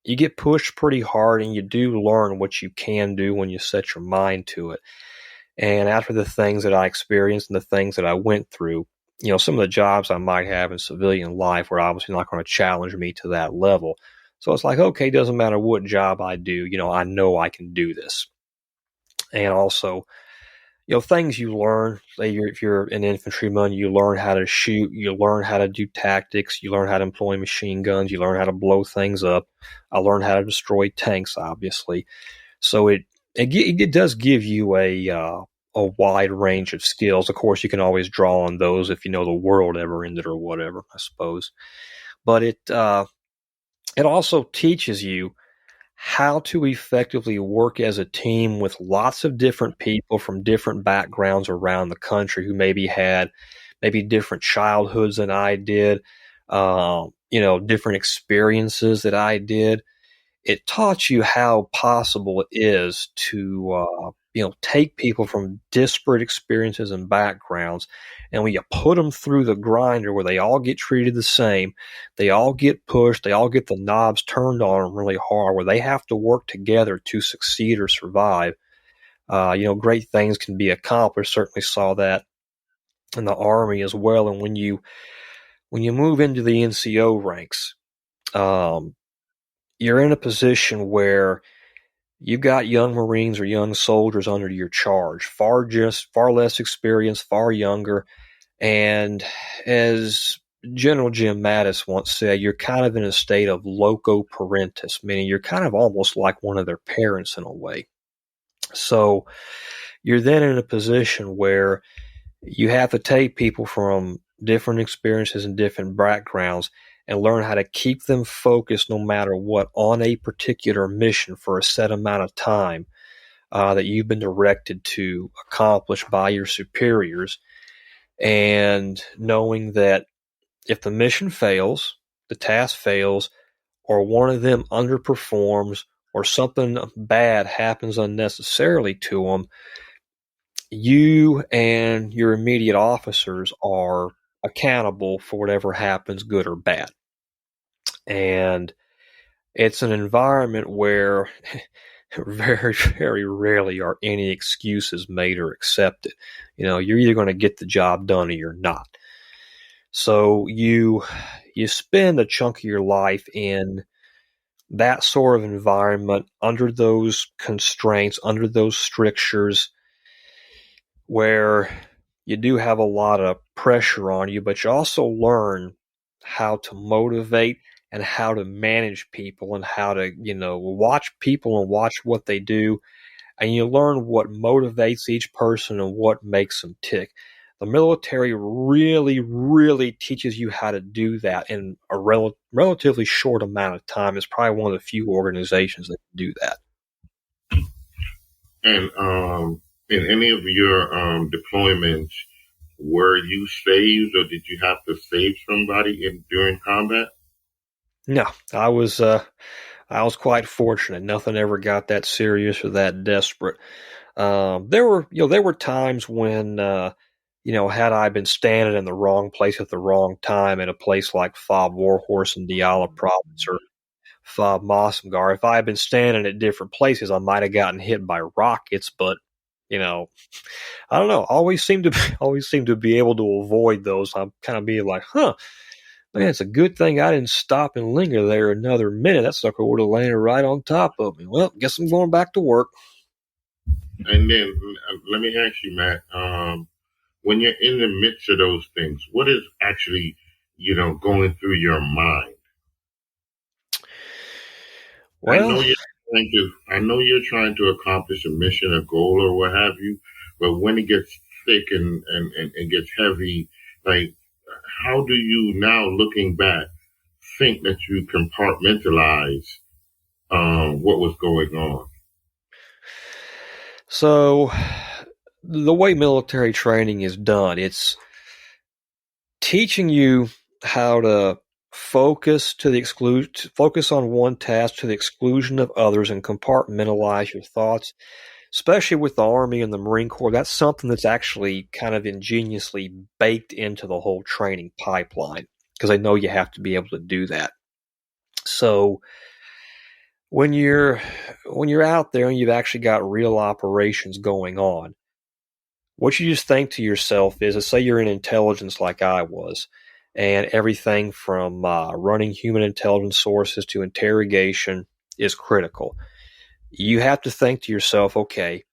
get pushed pretty hard, and you do learn what you can do when you set your mind to it. And after the things that I experienced and the things that I went through, some of the jobs I might have in civilian life were obviously not going to challenge me to that level. So it's like, okay, doesn't matter what job I do, I know I can do this. And also, things you learn, say if you're an infantryman, you learn how to shoot, you learn how to do tactics, you learn how to employ machine guns, you learn how to blow things up. I learned how to destroy tanks, obviously. So it does give you a wide range of skills. Of course, you can always draw on those if the world ever ended or whatever, I suppose. But it also teaches you how to effectively work as a team with lots of different people from different backgrounds around the country who maybe had different childhoods than I did, different experiences that I did. it taught you how possible it is to, take people from disparate experiences and backgrounds, and when you put them through the grinder where they all get treated the same, they all get pushed, they all get the knobs turned on them really hard, where they have to work together to succeed or survive. Great things can be accomplished. Certainly saw that in the Army as well. And when you move into the NCO ranks, you're in a position where you've got young Marines or young soldiers under your charge, far less experienced, far younger. And as General Jim Mattis once said, you're kind of in a state of loco parentis, meaning you're kind of almost like one of their parents in a way. So you're then in a position where you have to take people from different experiences and different backgrounds and learn how to keep them focused no matter what on a particular mission for a set amount of time that you've been directed to accomplish by your superiors. And knowing that if the mission fails, the task fails, or one of them underperforms, or something bad happens unnecessarily to them, you and your immediate officers are accountable for whatever happens, good or bad. And it's an environment where very, very rarely are any excuses made or accepted. You're either going to get the job done or you're not. So you spend a chunk of your life in that sort of environment, under those constraints, under those strictures, where you do have a lot of pressure on you, but you also learn how to motivate and how to manage people and how to, watch people and watch what they do. And you learn what motivates each person and what makes them tick. The military really, really teaches you how to do that in a relatively short amount of time. It's probably one of the few organizations that can do that. And in any of your deployments, were you saved, or did you have to save somebody during combat? No, I was quite fortunate. Nothing ever got that serious or that desperate. There were times when, had I been standing in the wrong place at the wrong time at a place like Fob Warhorse in Diyala Province or Fob Mossamgar, if I had been standing at different places, I might have gotten hit by rockets. But I don't know. Always seem to be able to avoid those. I'm kind of being like, man, it's a good thing I didn't stop and linger there another minute. That sucker would have landed right on top of me. Well, guess I'm going back to work. And then let me ask you, Matt, when you're in the midst of those things, what is actually, going through your mind? Well, I know you're trying to accomplish a mission, a goal, or what have you. But when it gets thick and gets heavy, like, how do you now, looking back, think that you compartmentalize what was going on? So, the way military training is done, it's teaching you how to focus on one task to the exclusion of others and compartmentalize your thoughts, especially with the Army and the Marine Corps. That's something that's actually kind of ingeniously baked into the whole training pipeline, because I know you have to be able to do that. So when you're out there and you've actually got real operations going on, what you just think to yourself is, let's say you're in intelligence like I was, and everything from running human intelligence sources to interrogation is critical. You have to think to yourself, okay,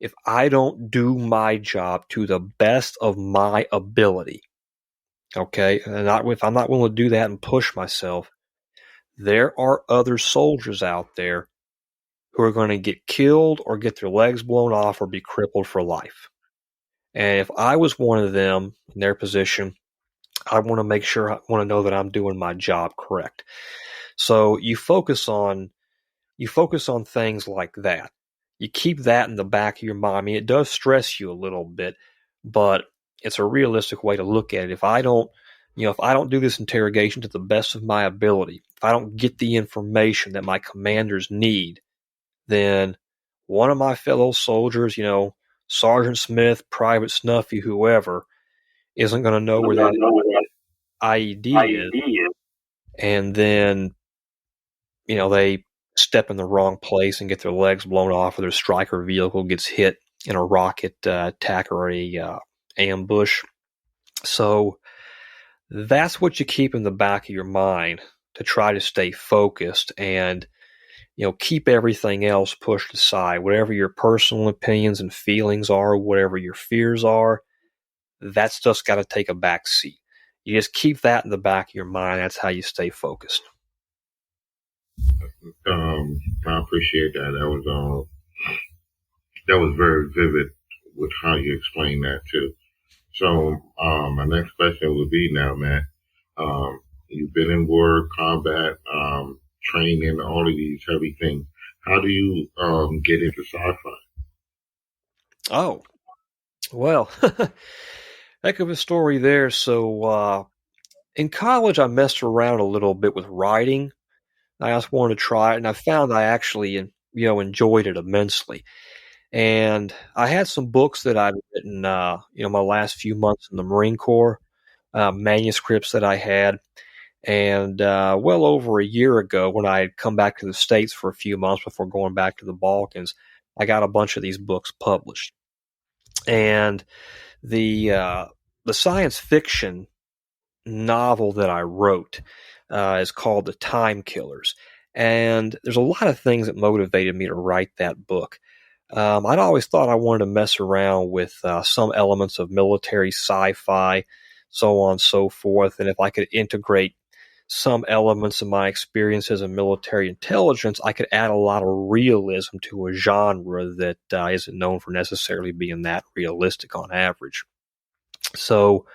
if I don't do my job to the best of my ability, okay, and if I'm not willing to do that and push myself, there are other soldiers out there who are going to get killed or get their legs blown off or be crippled for life. And if I was one of them in their position, I want to know that I'm doing my job correct. So you focus on things like that. You keep that in the back of your mind. I mean, it does stress you a little bit, but it's a realistic way to look at it. If I don't If I don't do this interrogation to the best of my ability, if I don't get the information that my commanders need, then one of my fellow soldiers, Sergeant Smith, Private Snuffy, whoever, isn't going to know where that IED is. And then, they step in the wrong place and get their legs blown off, or their striker vehicle gets hit in a rocket attack or a ambush. So that's what you keep in the back of your mind to try to stay focused and, keep everything else pushed aside. Whatever your personal opinions and feelings are, whatever your fears are, that stuff's got to take a back seat. You just keep that in the back of your mind. That's how you stay focused. I appreciate that. That was very vivid with how you explained that too. So, my next question would be now, Matt. You've been in war, combat, training, all of these heavy things. How do you get into sci-fi? Oh, well, heck of a story there. So, in college, I messed around a little bit with writing. I just wanted to try it, and I found I actually, enjoyed it immensely. And I had some books that I'd written, my last few months in the Marine Corps, manuscripts that I had. And well over a year ago, when I had come back to the States for a few months before going back to the Balkans, I got a bunch of these books published. And the science fiction novel that I wrote is called The Time Killers. And there's a lot of things that motivated me to write that book. I'd always thought I wanted to mess around with some elements of military sci-fi, so on and so forth. And if I could integrate some elements of my experiences in military intelligence, I could add a lot of realism to a genre that isn't known for necessarily being that realistic on average. So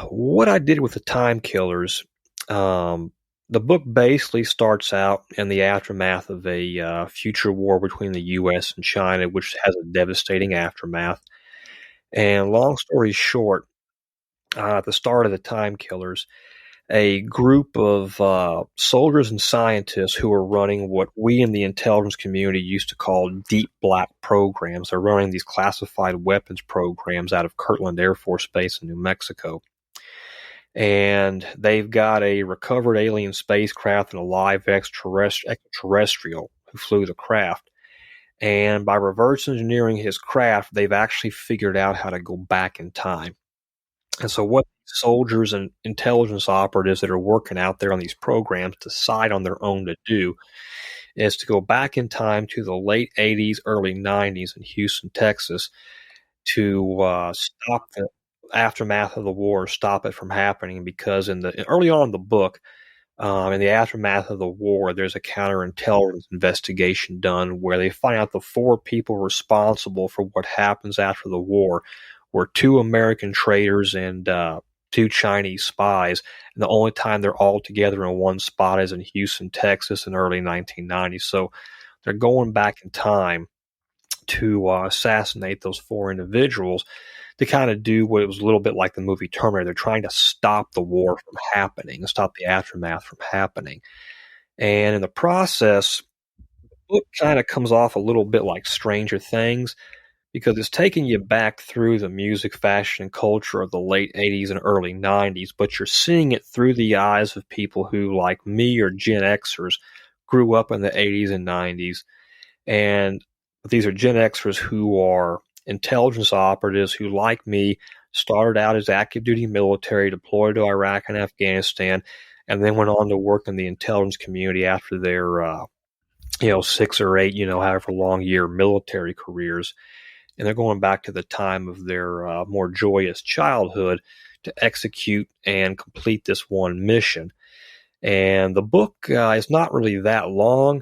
what I did with The Time Killers, the book basically starts out in the aftermath of a future war between the U.S. and China, which has a devastating aftermath. And long story short, at the start of The Time Killers, a group of soldiers and scientists who are running what we in the intelligence community used to call deep black programs. They're running these classified weapons programs out of Kirtland Air Force Base in New Mexico. And they've got a recovered alien spacecraft and a live extraterrestrial who flew the craft. And by reverse engineering his craft, they've actually figured out how to go back in time. And so what soldiers and intelligence operatives that are working out there on these programs decide on their own to do is to go back in time to the late 80s, early 90s in Houston, Texas, to stop the aftermath of the war, stop it from happening, because early on in the book, in the aftermath of the war, there's a counterintelligence investigation done where they find out the 4 people responsible for what happens after the war were 2 American traitors and 2 Chinese spies. And the only time they're all together in one spot is in Houston, Texas in early 1990s. So they're going back in time to assassinate those 4 individuals to kind of do what it was a little bit like the movie Terminator. They're trying to stop the war from happening and stop the aftermath from happening. And in the process, the book kind of comes off a little bit like Stranger Things, because it's taking you back through the music, fashion, and culture of the late 80s and early 90s, but you're seeing it through the eyes of people who, like me or Gen Xers, grew up in the 80s and 90s. And these are Gen Xers who are intelligence operatives who, like me, started out as active duty military, deployed to Iraq and Afghanistan, and then went on to work in the intelligence community after their 6 or 8, however long year military careers. And they're going back to the time of their more joyous childhood to execute and complete this one mission. And the book is not really that long,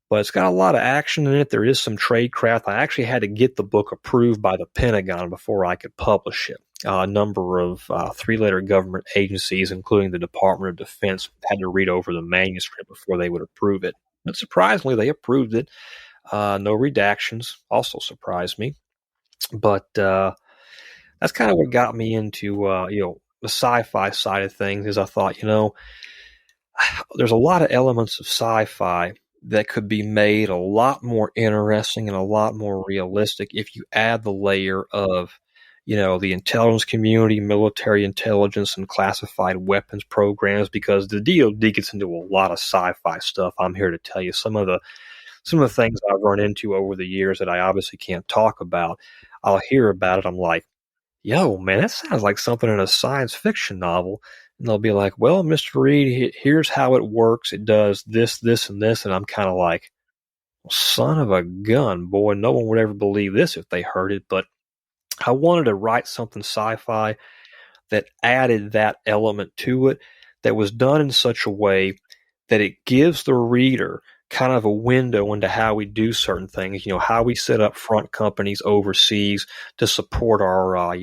but it's got a lot of action in it. There is some tradecraft. I actually had to get the book approved by the Pentagon before I could publish it. A number of 3-letter government agencies, including the Department of Defense, had to read over the manuscript before they would approve it. But surprisingly, they approved it. No redactions also surprised me. But that's kind of what got me into, the sci-fi side of things is I thought, there's a lot of elements of sci-fi that could be made a lot more interesting and a lot more realistic if you add the layer of, the intelligence community, military intelligence, and classified weapons programs, because the DoD gets into a lot of sci-fi stuff. I'm here to tell you some of the things I've run into over the years that I obviously can't talk about. I'll hear about it. I'm like, yo, man, that sounds like something in a science fiction novel. And they'll be like, well, Mr. Reed, here's how it works. It does this, this, and this. And I'm kind of like, well, son of a gun, boy, no one would ever believe this if they heard it. But I wanted to write something sci-fi that added that element to it, that was done in such a way that it gives the reader kind of a window into how we do certain things, how we set up front companies overseas to support our,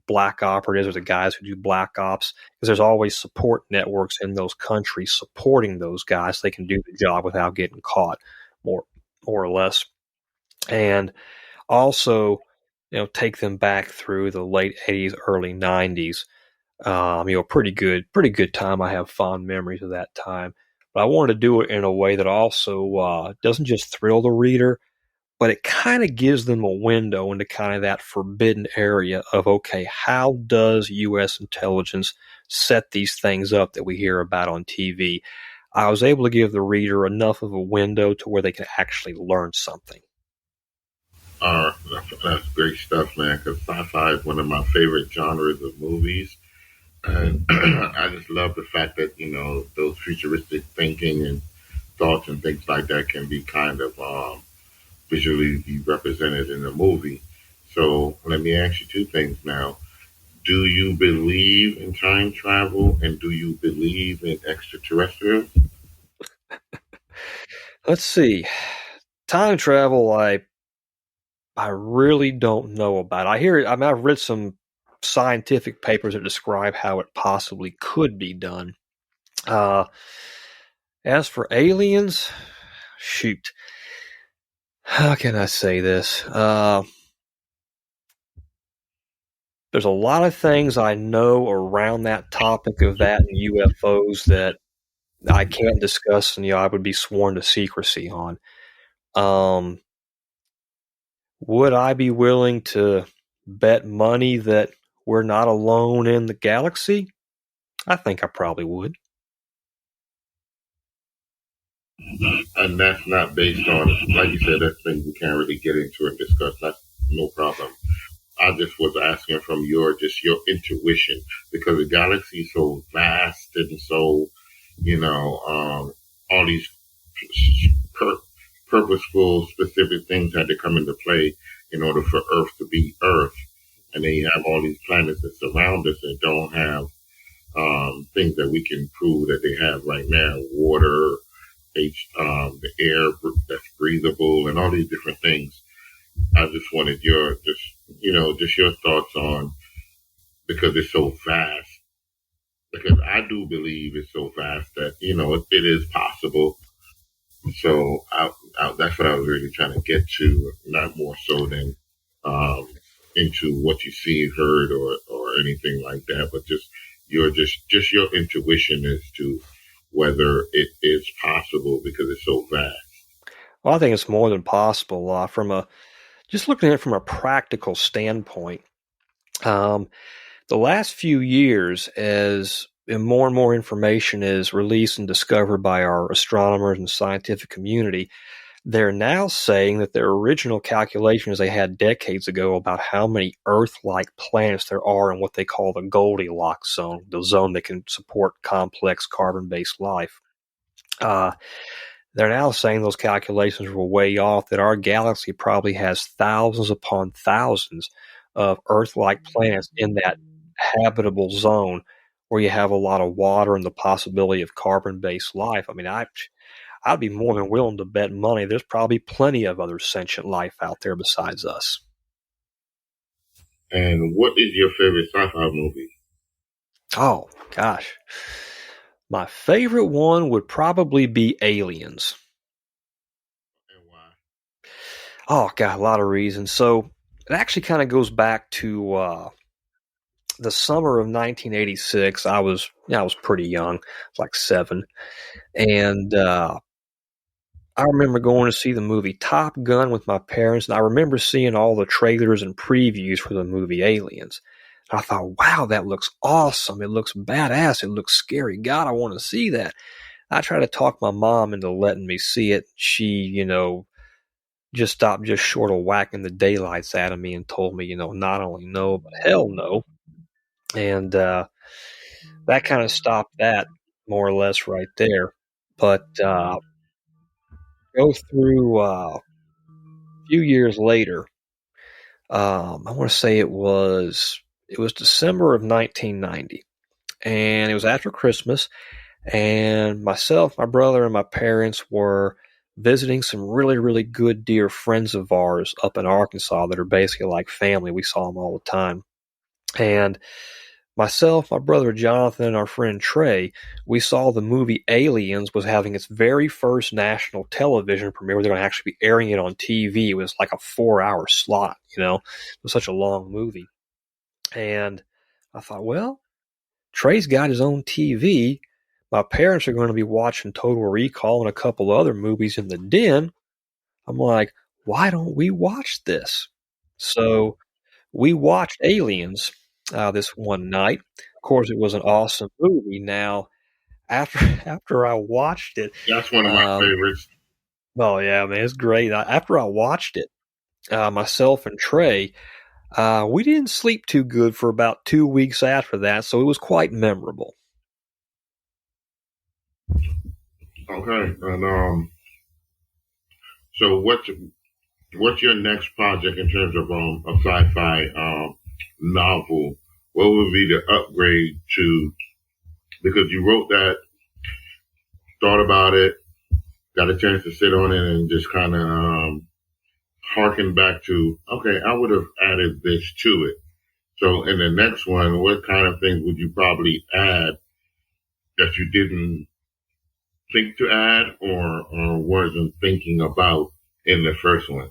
black operatives or the guys who do black ops, because there's always support networks in those countries supporting those guys so they can do the job without getting caught, more or less. And also, take them back through the late 80s, early 90s. Pretty good time. I have fond memories of that time. But I wanted to do it in a way that also doesn't just thrill the reader, but it kind of gives them a window into kind of that forbidden area of, okay, how does U.S. intelligence set these things up that we hear about on TV? I was able to give the reader enough of a window to where they can actually learn something. That's great stuff, man, because sci-fi is one of my favorite genres of movies. And I just love the fact that, those futuristic thinking and thoughts and things like that can be kind of visually be represented in the movie. So let me ask you two things now. Do you believe in time travel, and do you believe in extraterrestrials? Let's see. Time travel, I really don't know about. I hear it. I mean, I've read some scientific papers that describe how it possibly could be done. As for aliens, shoot, how can I say this? There's a lot of things I know around that topic of that and UFOs that I can't discuss, and I would be sworn to secrecy on. Would I be willing to bet money that we're not alone in the galaxy? I think I probably would. And that's not based on, like you said, that's things we can't really get into and discuss. That's no problem. I just was asking from your intuition, because the galaxy is so vast and so, all these purposeful, specific things had to come into play in order for Earth to be Earth. And then you have all these planets that surround us that don't have things that we can prove that they have right now: water, the air that's breathable, and all these different things. I just wanted just your thoughts on, because it's so vast. Because I do believe it's so vast that it is possible. So that's what I was really trying to get to, not more so than into what you see, heard, or anything like that, but just your intuition as to whether it is possible, because it's so vast. Well, I think it's more than possible. Just looking at it from a practical standpoint, the last few years, as more and more information is released and discovered by our astronomers and scientific community, they're now saying that their original calculations they had decades ago about how many Earth-like planets there are in what they call the Goldilocks zone, the zone that can support complex carbon-based life. They're now saying those calculations were way off, that our galaxy probably has thousands upon thousands of Earth-like planets in that habitable zone where you have a lot of water and the possibility of carbon-based life. I mean, I'd be more than willing to bet money there's probably plenty of other sentient life out there besides us. And what is your favorite sci-fi movie? Oh, gosh. My favorite one would probably be Aliens. And why? Oh, God, a lot of reasons. So it actually kind of goes back to the summer of 1986, I was pretty young, I was like 7, and I remember going to see the movie Top Gun with my parents, and I remember seeing all the trailers and previews for the movie Aliens. And I thought, wow, that looks awesome. It looks badass. It looks scary. God, I want to see that. I tried to talk my mom into letting me see it. She, just stopped just short of whacking the daylights out of me and told me, not only no, but hell no. And that kind of stopped that more or less right there. But go through a few years later. I want to say it was December of 1990, and it was after Christmas. And myself, my brother, and my parents were visiting some really, really good dear friends of ours up in Arkansas that are basically like family. We saw them all the time. And myself, my brother Jonathan, and our friend Trey, we saw the movie Aliens was having its very first national television premiere. They're going to actually be airing it on TV. It was like a 4-hour slot, It was such a long movie. And I thought, well, Trey's got his own TV. My parents are going to be watching Total Recall and a couple other movies in the den. I'm like, why don't we watch this? So we watched Aliens this one night. Of course, it was an awesome movie. Now, after I watched it, That's one of my favorites. Oh yeah, man, it's great. After I watched it, myself and Trey, we didn't sleep too good for about 2 weeks after that, so it was quite memorable. Okay, and so what's your next project in terms of a sci-fi novel? What would be the upgrade to? Because you wrote that, thought about it, got a chance to sit on it, and just kind of harken back to, okay, I would have added this to it. So in the next one, what kind of things would you probably add that you didn't think to add or wasn't thinking about in the first one?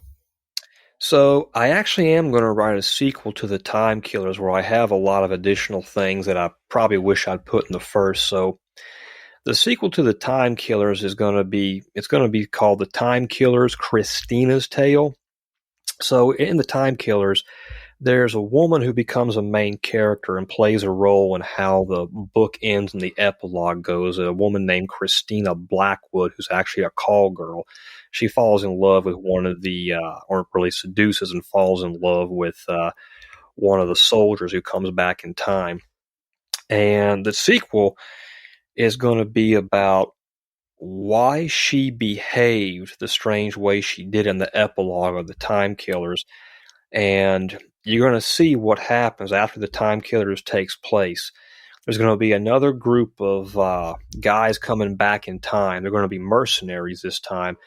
So I actually am going to write a sequel to The Time Killers where I have a lot of additional things that I probably wish I'd put in the first. So the sequel to The Time Killers is going to be called The Time Killers, Christina's Tale. So in The Time Killers, there's a woman who becomes a main character and plays a role in how the book ends and the epilogue goes. A woman named Christina Blackwood, who's actually a call girl. She falls in love with one of the, or really seduces and falls in love with one of the soldiers who comes back in time. And the sequel is going to be about why she behaved the strange way she did in the epilogue of The Time Killers. And you're going to see what happens after The Time Killers takes place. There's going to be another group of guys coming back in time. They're going to be mercenaries this time,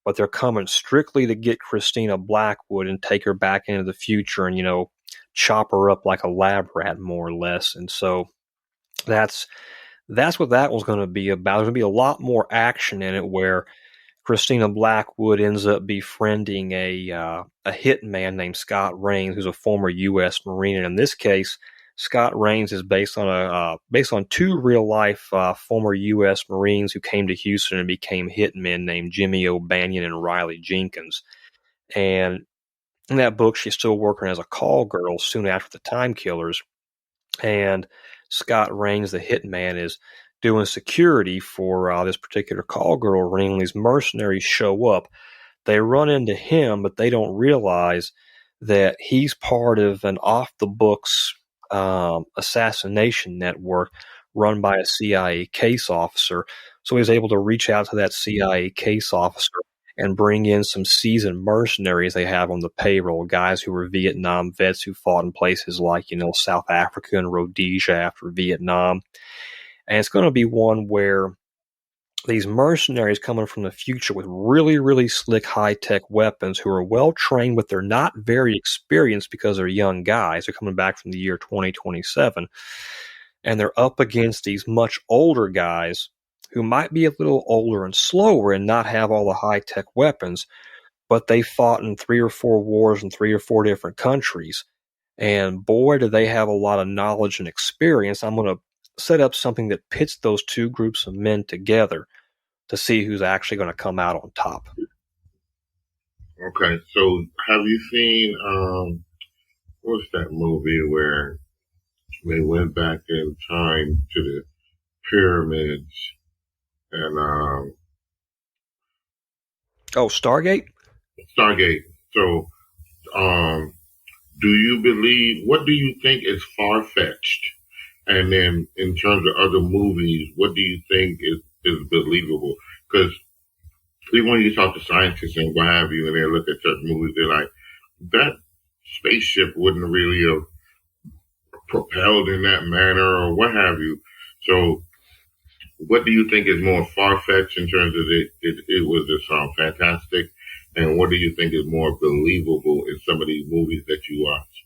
but they're coming strictly to get Christina Blackwood and take her back into the future and, chop her up like a lab rat, more or less. And so that's what that one's going to be about. There's going to be a lot more action in it where Christina Blackwood ends up befriending a hitman named Scott Rains, who's a former U.S. Marine. And in this case, Scott Rains is based on two real life former U.S. Marines who came to Houston and became hitmen named Jimmy O'Banion and Riley Jenkins. And in that book, she's still working as a call girl soon after The Time Killers. And Scott Rains, the hitman, is doing security for this particular call girl ring. When these mercenaries show up, they run into him, but they don't realize that he's part of an off-the-books assassination network run by a CIA case officer. So he's able to reach out to that CIA case officer and bring in some seasoned mercenaries they have on the payroll, guys who were Vietnam vets who fought in places like, South Africa and Rhodesia after Vietnam. And it's going to be one where these mercenaries coming from the future with really, really slick high-tech weapons who are well-trained, but they're not very experienced because they're young guys. They're coming back from the year 2027. And they're up against these much older guys who might be a little older and slower and not have all the high-tech weapons, but they fought in 3 or 4 wars in 3 or 4 different countries. And boy, do they have a lot of knowledge and experience. I'm going to set up something that pits those two groups of men together to see who's actually going to come out on top. Okay, so have you seen what's that movie where they went back in time to the pyramids and Stargate? Stargate? So, what do you think is far fetched? And then in terms of other movies, what do you think is believable? Because even when you talk to scientists and what have you, and they look at certain movies, they're like, that spaceship wouldn't really have propelled in that manner or what have you. So what do you think is more far-fetched in terms of it was just fantastic? And what do you think is more believable in some of these movies that you watch?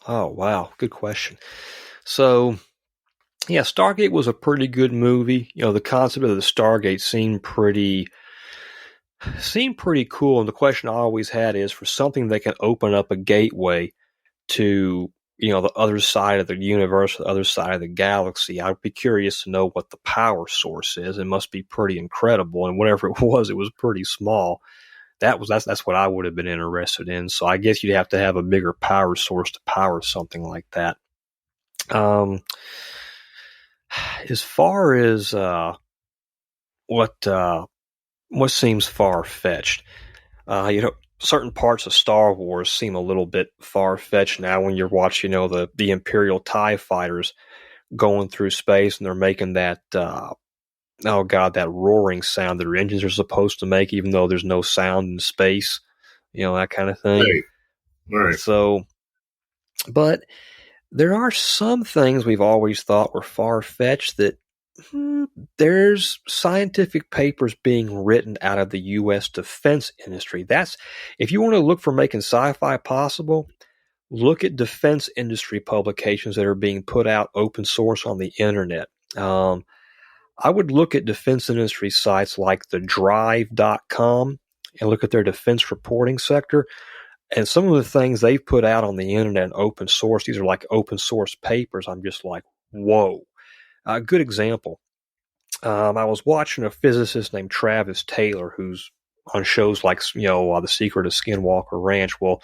Oh, wow. Good question. So, yeah, Stargate was a pretty good movie. The concept of the Stargate seemed pretty cool. And the question I always had is, for something that can open up a gateway to, the other side of the universe, the other side of the galaxy, I'd be curious to know what the power source is. It must be pretty incredible. And whatever it was pretty small. That's what I would have been interested in. So I guess you'd have to have a bigger power source to power something like that. As far as what seems far-fetched, certain parts of Star Wars seem a little bit far-fetched now when you're watching, the Imperial TIE fighters going through space and they're making that that roaring sound that their engines are supposed to make, even though there's no sound in space, that kind of thing. Right. So, but there are some things we've always thought were far-fetched that there's scientific papers being written out of the U.S. defense industry. If you want to look for making sci-fi possible, look at defense industry publications that are being put out open source on the internet. I would look at defense industry sites like the drive.com and look at their defense reporting sector. And some of the things they've put out on the internet and open source, these are like open source papers. I'm just like, whoa. A good example. I was watching a physicist named Travis Taylor, who's on shows like, The Secret of Skinwalker Ranch. Well,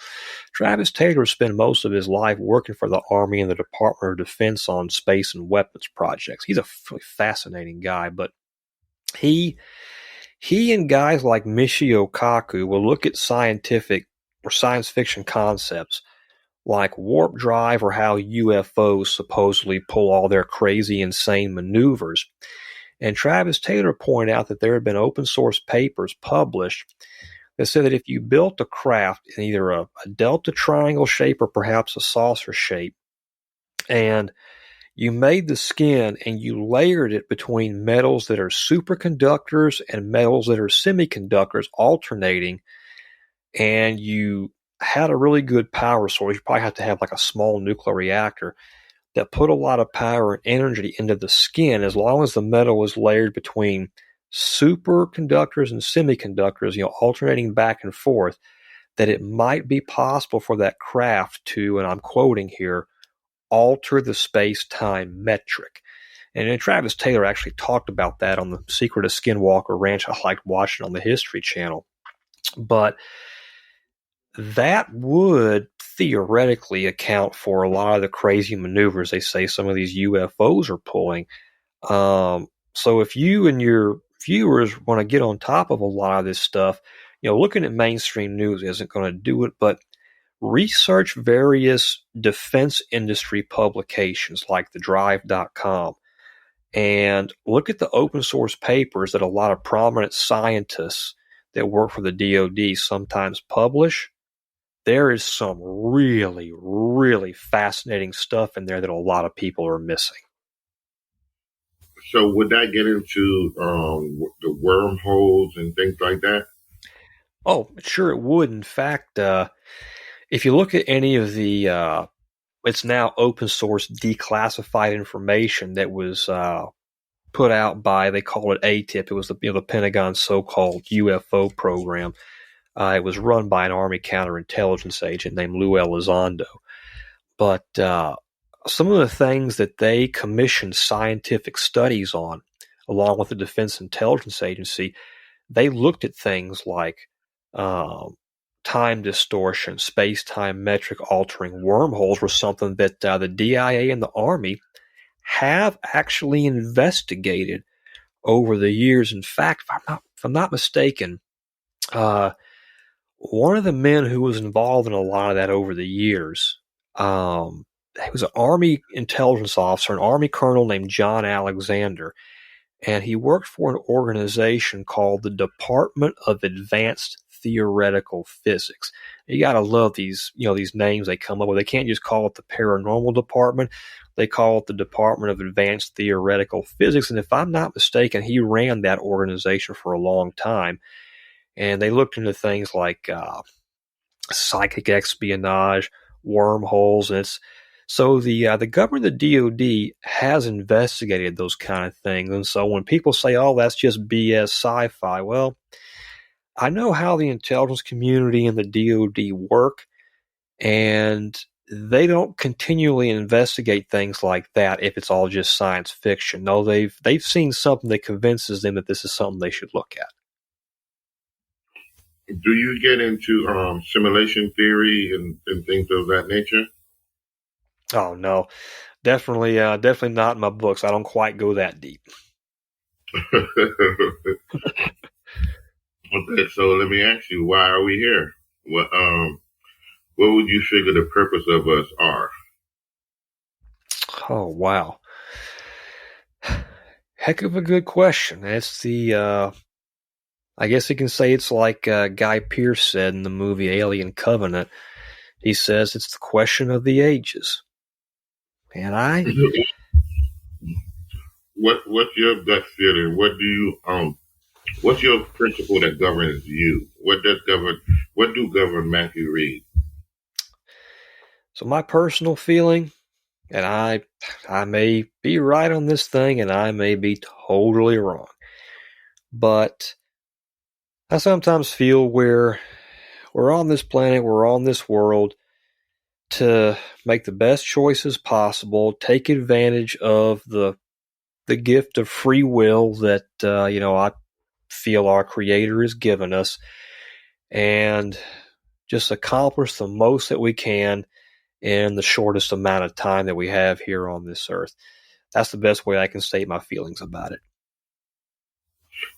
Travis Taylor spent most of his life working for the Army and the Department of Defense on space and weapons projects. He's a really fascinating guy, but he and guys like Michio Kaku will look at scientific or science fiction concepts like warp drive or how UFOs supposedly pull all their crazy, insane maneuvers. And Travis Taylor pointed out that there had been open source papers published that said that if you built a craft in either a delta triangle shape or perhaps a saucer shape, and you made the skin and you layered it between metals that are superconductors and metals that are semiconductors alternating, and you had a really good power source, you probably have to have like a small nuclear reactor that put a lot of power and energy into the skin, as long as the metal was layered between superconductors and semiconductors, alternating back and forth, that it might be possible for that craft to, and I'm quoting here, alter the space-time metric. And Travis Taylor actually talked about that on The Secret of Skinwalker Ranch. I liked watching on the History Channel. But that would theoretically account for a lot of the crazy maneuvers they say some of these UFOs are pulling. So if you and your viewers want to get on top of a lot of this stuff, looking at mainstream news isn't going to do it, but research various defense industry publications like the drive.com and look at the open source papers that a lot of prominent scientists that work for the DoD sometimes publish. There is some really, really fascinating stuff in there that a lot of people are missing. So would that get into the wormholes and things like that? Oh, sure it would. In fact, if you look at any of the, it's now open source declassified information that was put out by, they call it ATIP. It was the Pentagon's so-called UFO program. It was run by an Army counterintelligence agent named Lou Elizondo. But some of the things that they commissioned scientific studies on, along with the Defense Intelligence Agency, they looked at things like time distortion, space-time metric altering wormholes were something that the DIA and the Army have actually investigated over the years. In fact, if I'm not mistaken, one of the men who was involved in a lot of that over the years, he was an Army intelligence officer, an Army colonel named John Alexander, and he worked for an organization called the Department of Advanced Theoretical Physics. You got to love these names they come up with. They can't just call it the Paranormal Department. They call it the Department of Advanced Theoretical Physics. And if I'm not mistaken, he ran that organization for a long time. And they looked into things like psychic espionage, wormholes, and so the government, the DoD, has investigated those kind of things. And so when people say, "Oh, that's just BS sci-fi," well, I know how the intelligence community and the DoD work, and they don't continually investigate things like that if it's all just science fiction. No, they've seen something that convinces them that this is something they should look at. Do you get into simulation theory and things of that nature? Oh no, definitely not in my books. I don't quite go that deep. Okay, so let me ask you, why are we here? What would you figure the purpose of us are? Oh wow, heck of a good question. It's I guess you can say it's like Guy Pearce said in the movie Alien Covenant. He says it's the question of the ages. And what's your gut feeling? What's your principle that governs you? What do govern Matthew Reed? So my personal feeling, and I may be right on this thing and I may be totally wrong, but I sometimes feel we're on this planet, we're on this world to make the best choices possible, take advantage of the gift of free will that I feel our Creator has given us, and just accomplish the most that we can in the shortest amount of time that we have here on this earth. That's the best way I can state my feelings about it.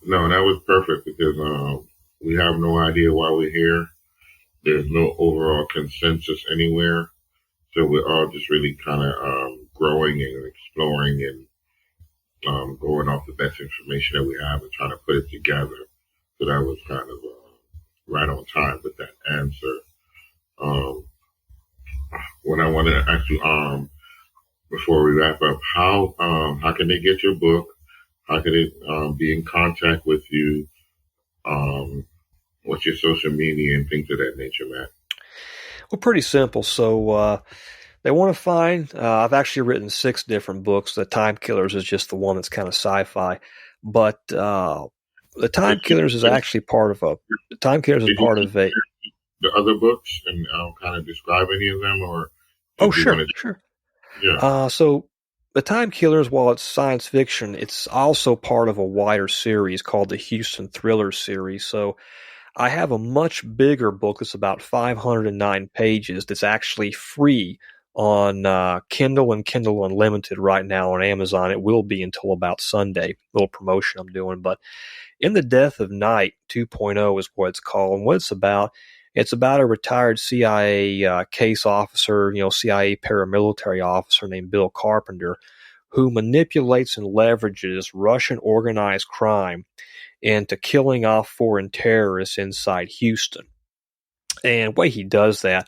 No, that was perfect because we have no idea why we're here. There's no overall consensus anywhere. So we're all just really kind of growing and exploring and going off the best information that we have and trying to put it together. So that was kind of right on time with that answer. What I wanted to ask you before we wrap up, how can they get your book? How can they be in contact with you? What's your social media and things of that nature, Matt? Well, pretty simple. So they want to find, I've actually written 6 different books. The Time Killers is just the one that's kind of sci-fi. But the Time Killers is actually part of the other books and kind of describe any of them, or? Oh, sure. Yeah. So the Time Killers, while it's science fiction, it's also part of a wider series called the Houston Thriller series. So I have a much bigger book that's about 509 pages that's actually free on Kindle and Kindle Unlimited right now on Amazon. It will be until about Sunday, little promotion I'm doing. But In the Death of Night 2.0 is what it's called. And what it's about a retired CIA case officer, CIA paramilitary officer named Bill Carpenter, who manipulates and leverages Russian organized crime into killing off foreign terrorists inside Houston. And the way he does that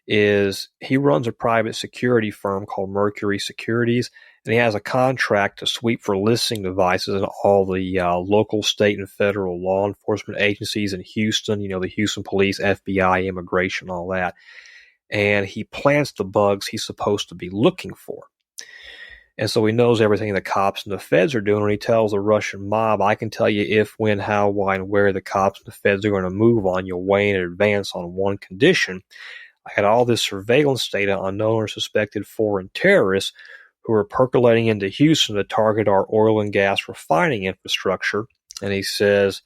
is he runs a private security firm called Mercury Securities, and he has a contract to sweep for listening devices in all the local, state, and federal law enforcement agencies in Houston, the Houston Police, FBI, Immigration, all that. And he plants the bugs he's supposed to be looking for. And so he knows everything the cops and the feds are doing, and he tells the Russian mob, I can tell you if, when, how, why, and where the cops and the feds are going to move on you way in advance on one condition. I had all this surveillance data on known or suspected foreign terrorists who were percolating into Houston to target our oil and gas refining infrastructure. And he says,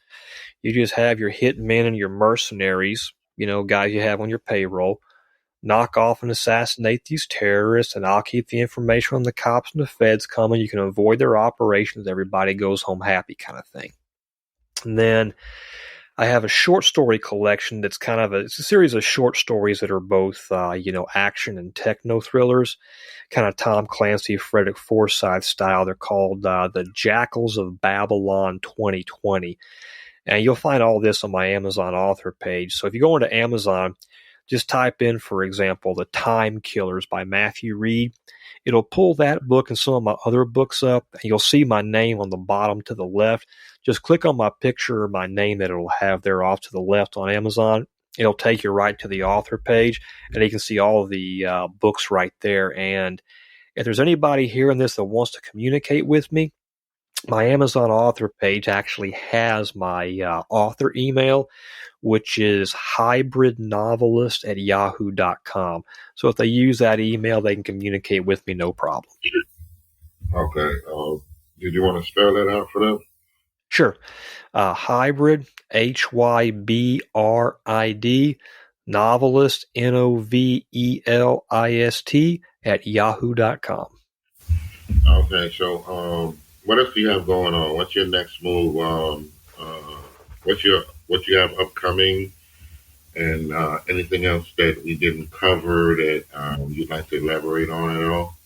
you just have your hitmen and your mercenaries, guys you have on your payroll, knock off and assassinate these terrorists, and I'll keep the information on the cops and the feds coming. You can avoid their operations. Everybody goes home happy, kind of thing. And then I have a short story collection that's it's a series of short stories that are both, action and techno thrillers, kind of Tom Clancy, Frederick Forsyth style. They're called The Jackals of Babylon 2020. And you'll find all this on my Amazon author page. So if you go into Amazon, just type in, for example, The Time Killers by Matthew Reed. It'll pull that book and some of my other books up, and you'll see my name on the bottom to the left. Just click on my picture or my name that it'll have there off to the left on Amazon. It'll take you right to the author page, and you can see all of the books right there. And if there's anybody hearing this that wants to communicate with me, my Amazon author page actually has my author email, which is hybridnovelist@yahoo.com. So if they use that email, they can communicate with me, no problem. Okay. Did you want to spell that out for them? Sure. Hybrid, HYBRID, novelist, NOVELIST, @yahoo.com. Okay. So, what else do you have going on? What's your next move? What you have upcoming, and anything else that we didn't cover that you'd like to elaborate on at all?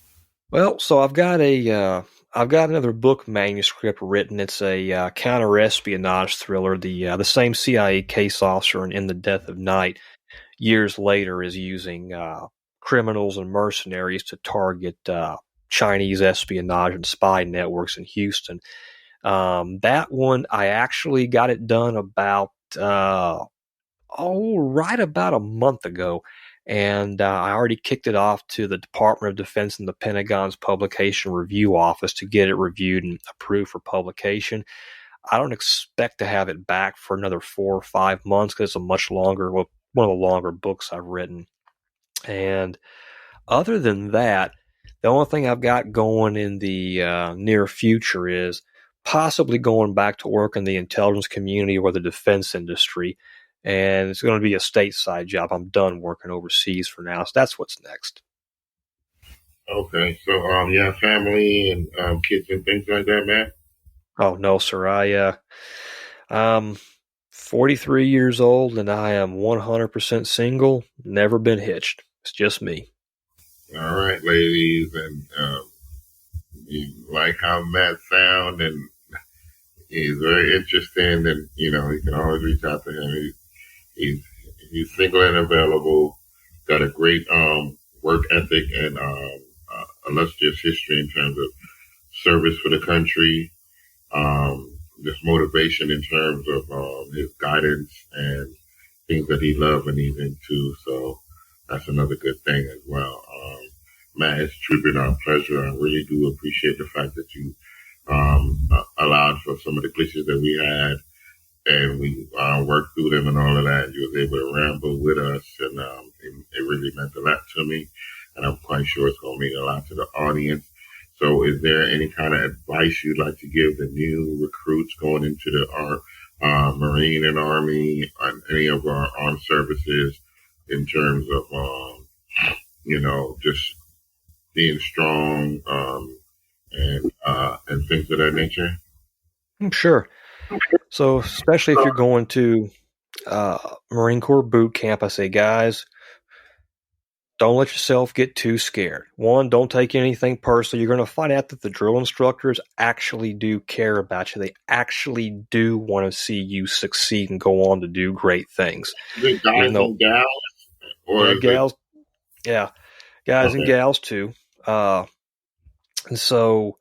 Well, so I've got another book manuscript written. It's a counter-espionage thriller. The same CIA case officer in The Death of Night years later is using criminals and mercenaries to target Chinese espionage and spy networks in Houston. That one, I actually got it done right about a month ago. And I already kicked it off to the Department of Defense and the Pentagon's Publication Review Office to get it reviewed and approved for publication. I don't expect to have it back for another 4 or 5 months because it's one of the longer books I've written. And other than that, the only thing I've got going in the near future is possibly going back to work in the intelligence community or the defense industry. And it's going to be a stateside job. I'm done working overseas for now. So that's what's next. Okay. So, you have family and kids and things like that, Matt? Oh, no, sir. I'm 43 years old and I am 100% single, never been hitched. It's just me. All right, ladies, and you like how Matt sound, and he's very interesting, and you can always reach out to him. He's single and available, got a great work ethic and illustrious history in terms of service for the country. This motivation in terms of his guidance and things that he loves and he's into. So that's another good thing as well. Matt, it's truly been our pleasure. I really do appreciate the fact that you allowed for some of the glitches that we had, and we worked through them and all of that. You was able to ramble with us, and it really meant a lot to me, and I'm quite sure it's going to mean a lot to the audience. So is there any kind of advice you'd like to give the new recruits going into the Marine and Army and any of our armed services in terms of, just being strong and things of that nature? Sure. So especially if you're going to Marine Corps boot camp, I say, guys, don't let yourself get too scared. One, don't take anything personal. You're going to find out that the drill instructors actually do care about you. They actually do want to see you succeed and go on to do great things. Is it guys and gals? Or gals. Yeah, guys and gals too. And so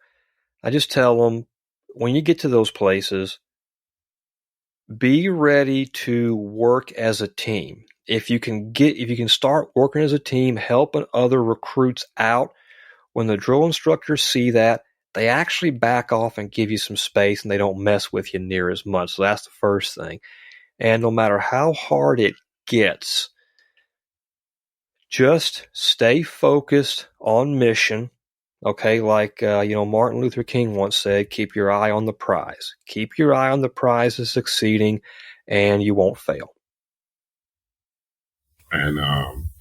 I just tell them, when you get to those places, be ready to work as a team. If you can start working as a team, helping other recruits out, when the drill instructors see that, they actually back off and give you some space, and they don't mess with you near as much. So that's the first thing. And no matter how hard it gets, just stay focused on mission. Okay, like Martin Luther King once said, keep your eye on the prize. Keep your eye on the prize of succeeding, and you won't fail. And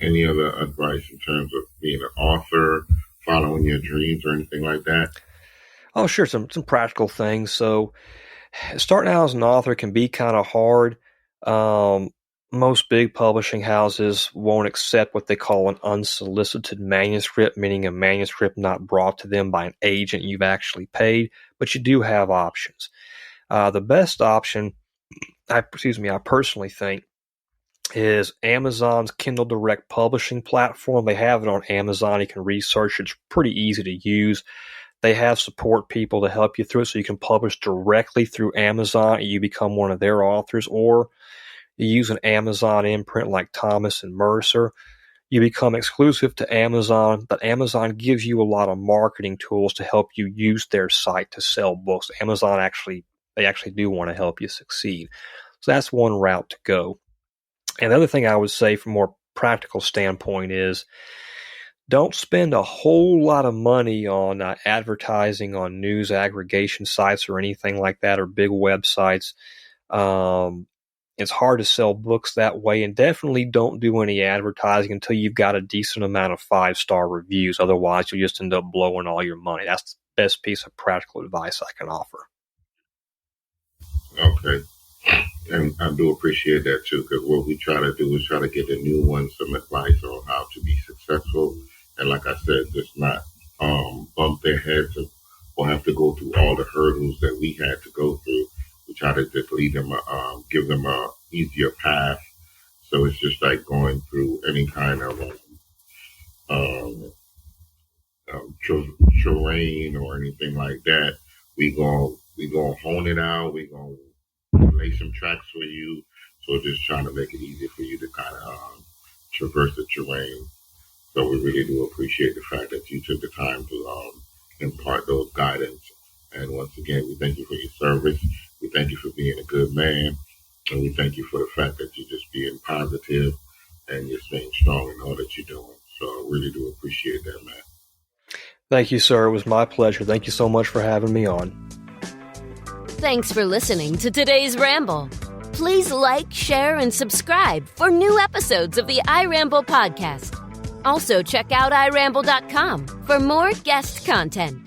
any other advice in terms of being an author, following your dreams, or anything like that? Oh, sure, some practical things. So starting out as an author can be kind of hard. Most big publishing houses won't accept what they call an unsolicited manuscript, meaning a manuscript not brought to them by an agent you've actually paid, but you do have options. The best option, I personally think, is Amazon's Kindle Direct publishing platform. They have it on Amazon. You can research. It's pretty easy to use. They have support people to help you through it, so you can publish directly through Amazon and you become one of their authors, or you use an Amazon imprint like Thomas and Mercer. You become exclusive to Amazon, but Amazon gives you a lot of marketing tools to help you use their site to sell books. Amazon actually do want to help you succeed. So that's one route to go. And the other thing I would say from a more practical standpoint is don't spend a whole lot of money on advertising on news aggregation sites or anything like that, or big websites. It's hard to sell books that way, and definitely don't do any advertising until you've got a decent amount of 5-star reviews. Otherwise, you'll just end up blowing all your money. That's the best piece of practical advice I can offer. Okay. And I do appreciate that too, because what we try to do is try to give the new ones some advice on how to be successful. And like I said, just not bump their heads or have to go through all the hurdles that we had to go through. We try to just lead them, give them a easier path. So it's just like going through any kind of terrain or anything like that. We gonna hone it out. We gonna lay some tracks for you. So just trying to make it easier for you to kind of traverse the terrain. So we really do appreciate the fact that you took the time to impart those guidance. And once again, we thank you for your service. We thank you for being a good man. And we thank you for the fact that you're just being positive and you're staying strong in all that you're doing. So I really do appreciate that, man. Thank you, sir. It was my pleasure. Thank you so much for having me on. Thanks for listening to today's Ramble. Please like, share, and subscribe for new episodes of the iRamble podcast. Also, check out iRamble.com for more guest content.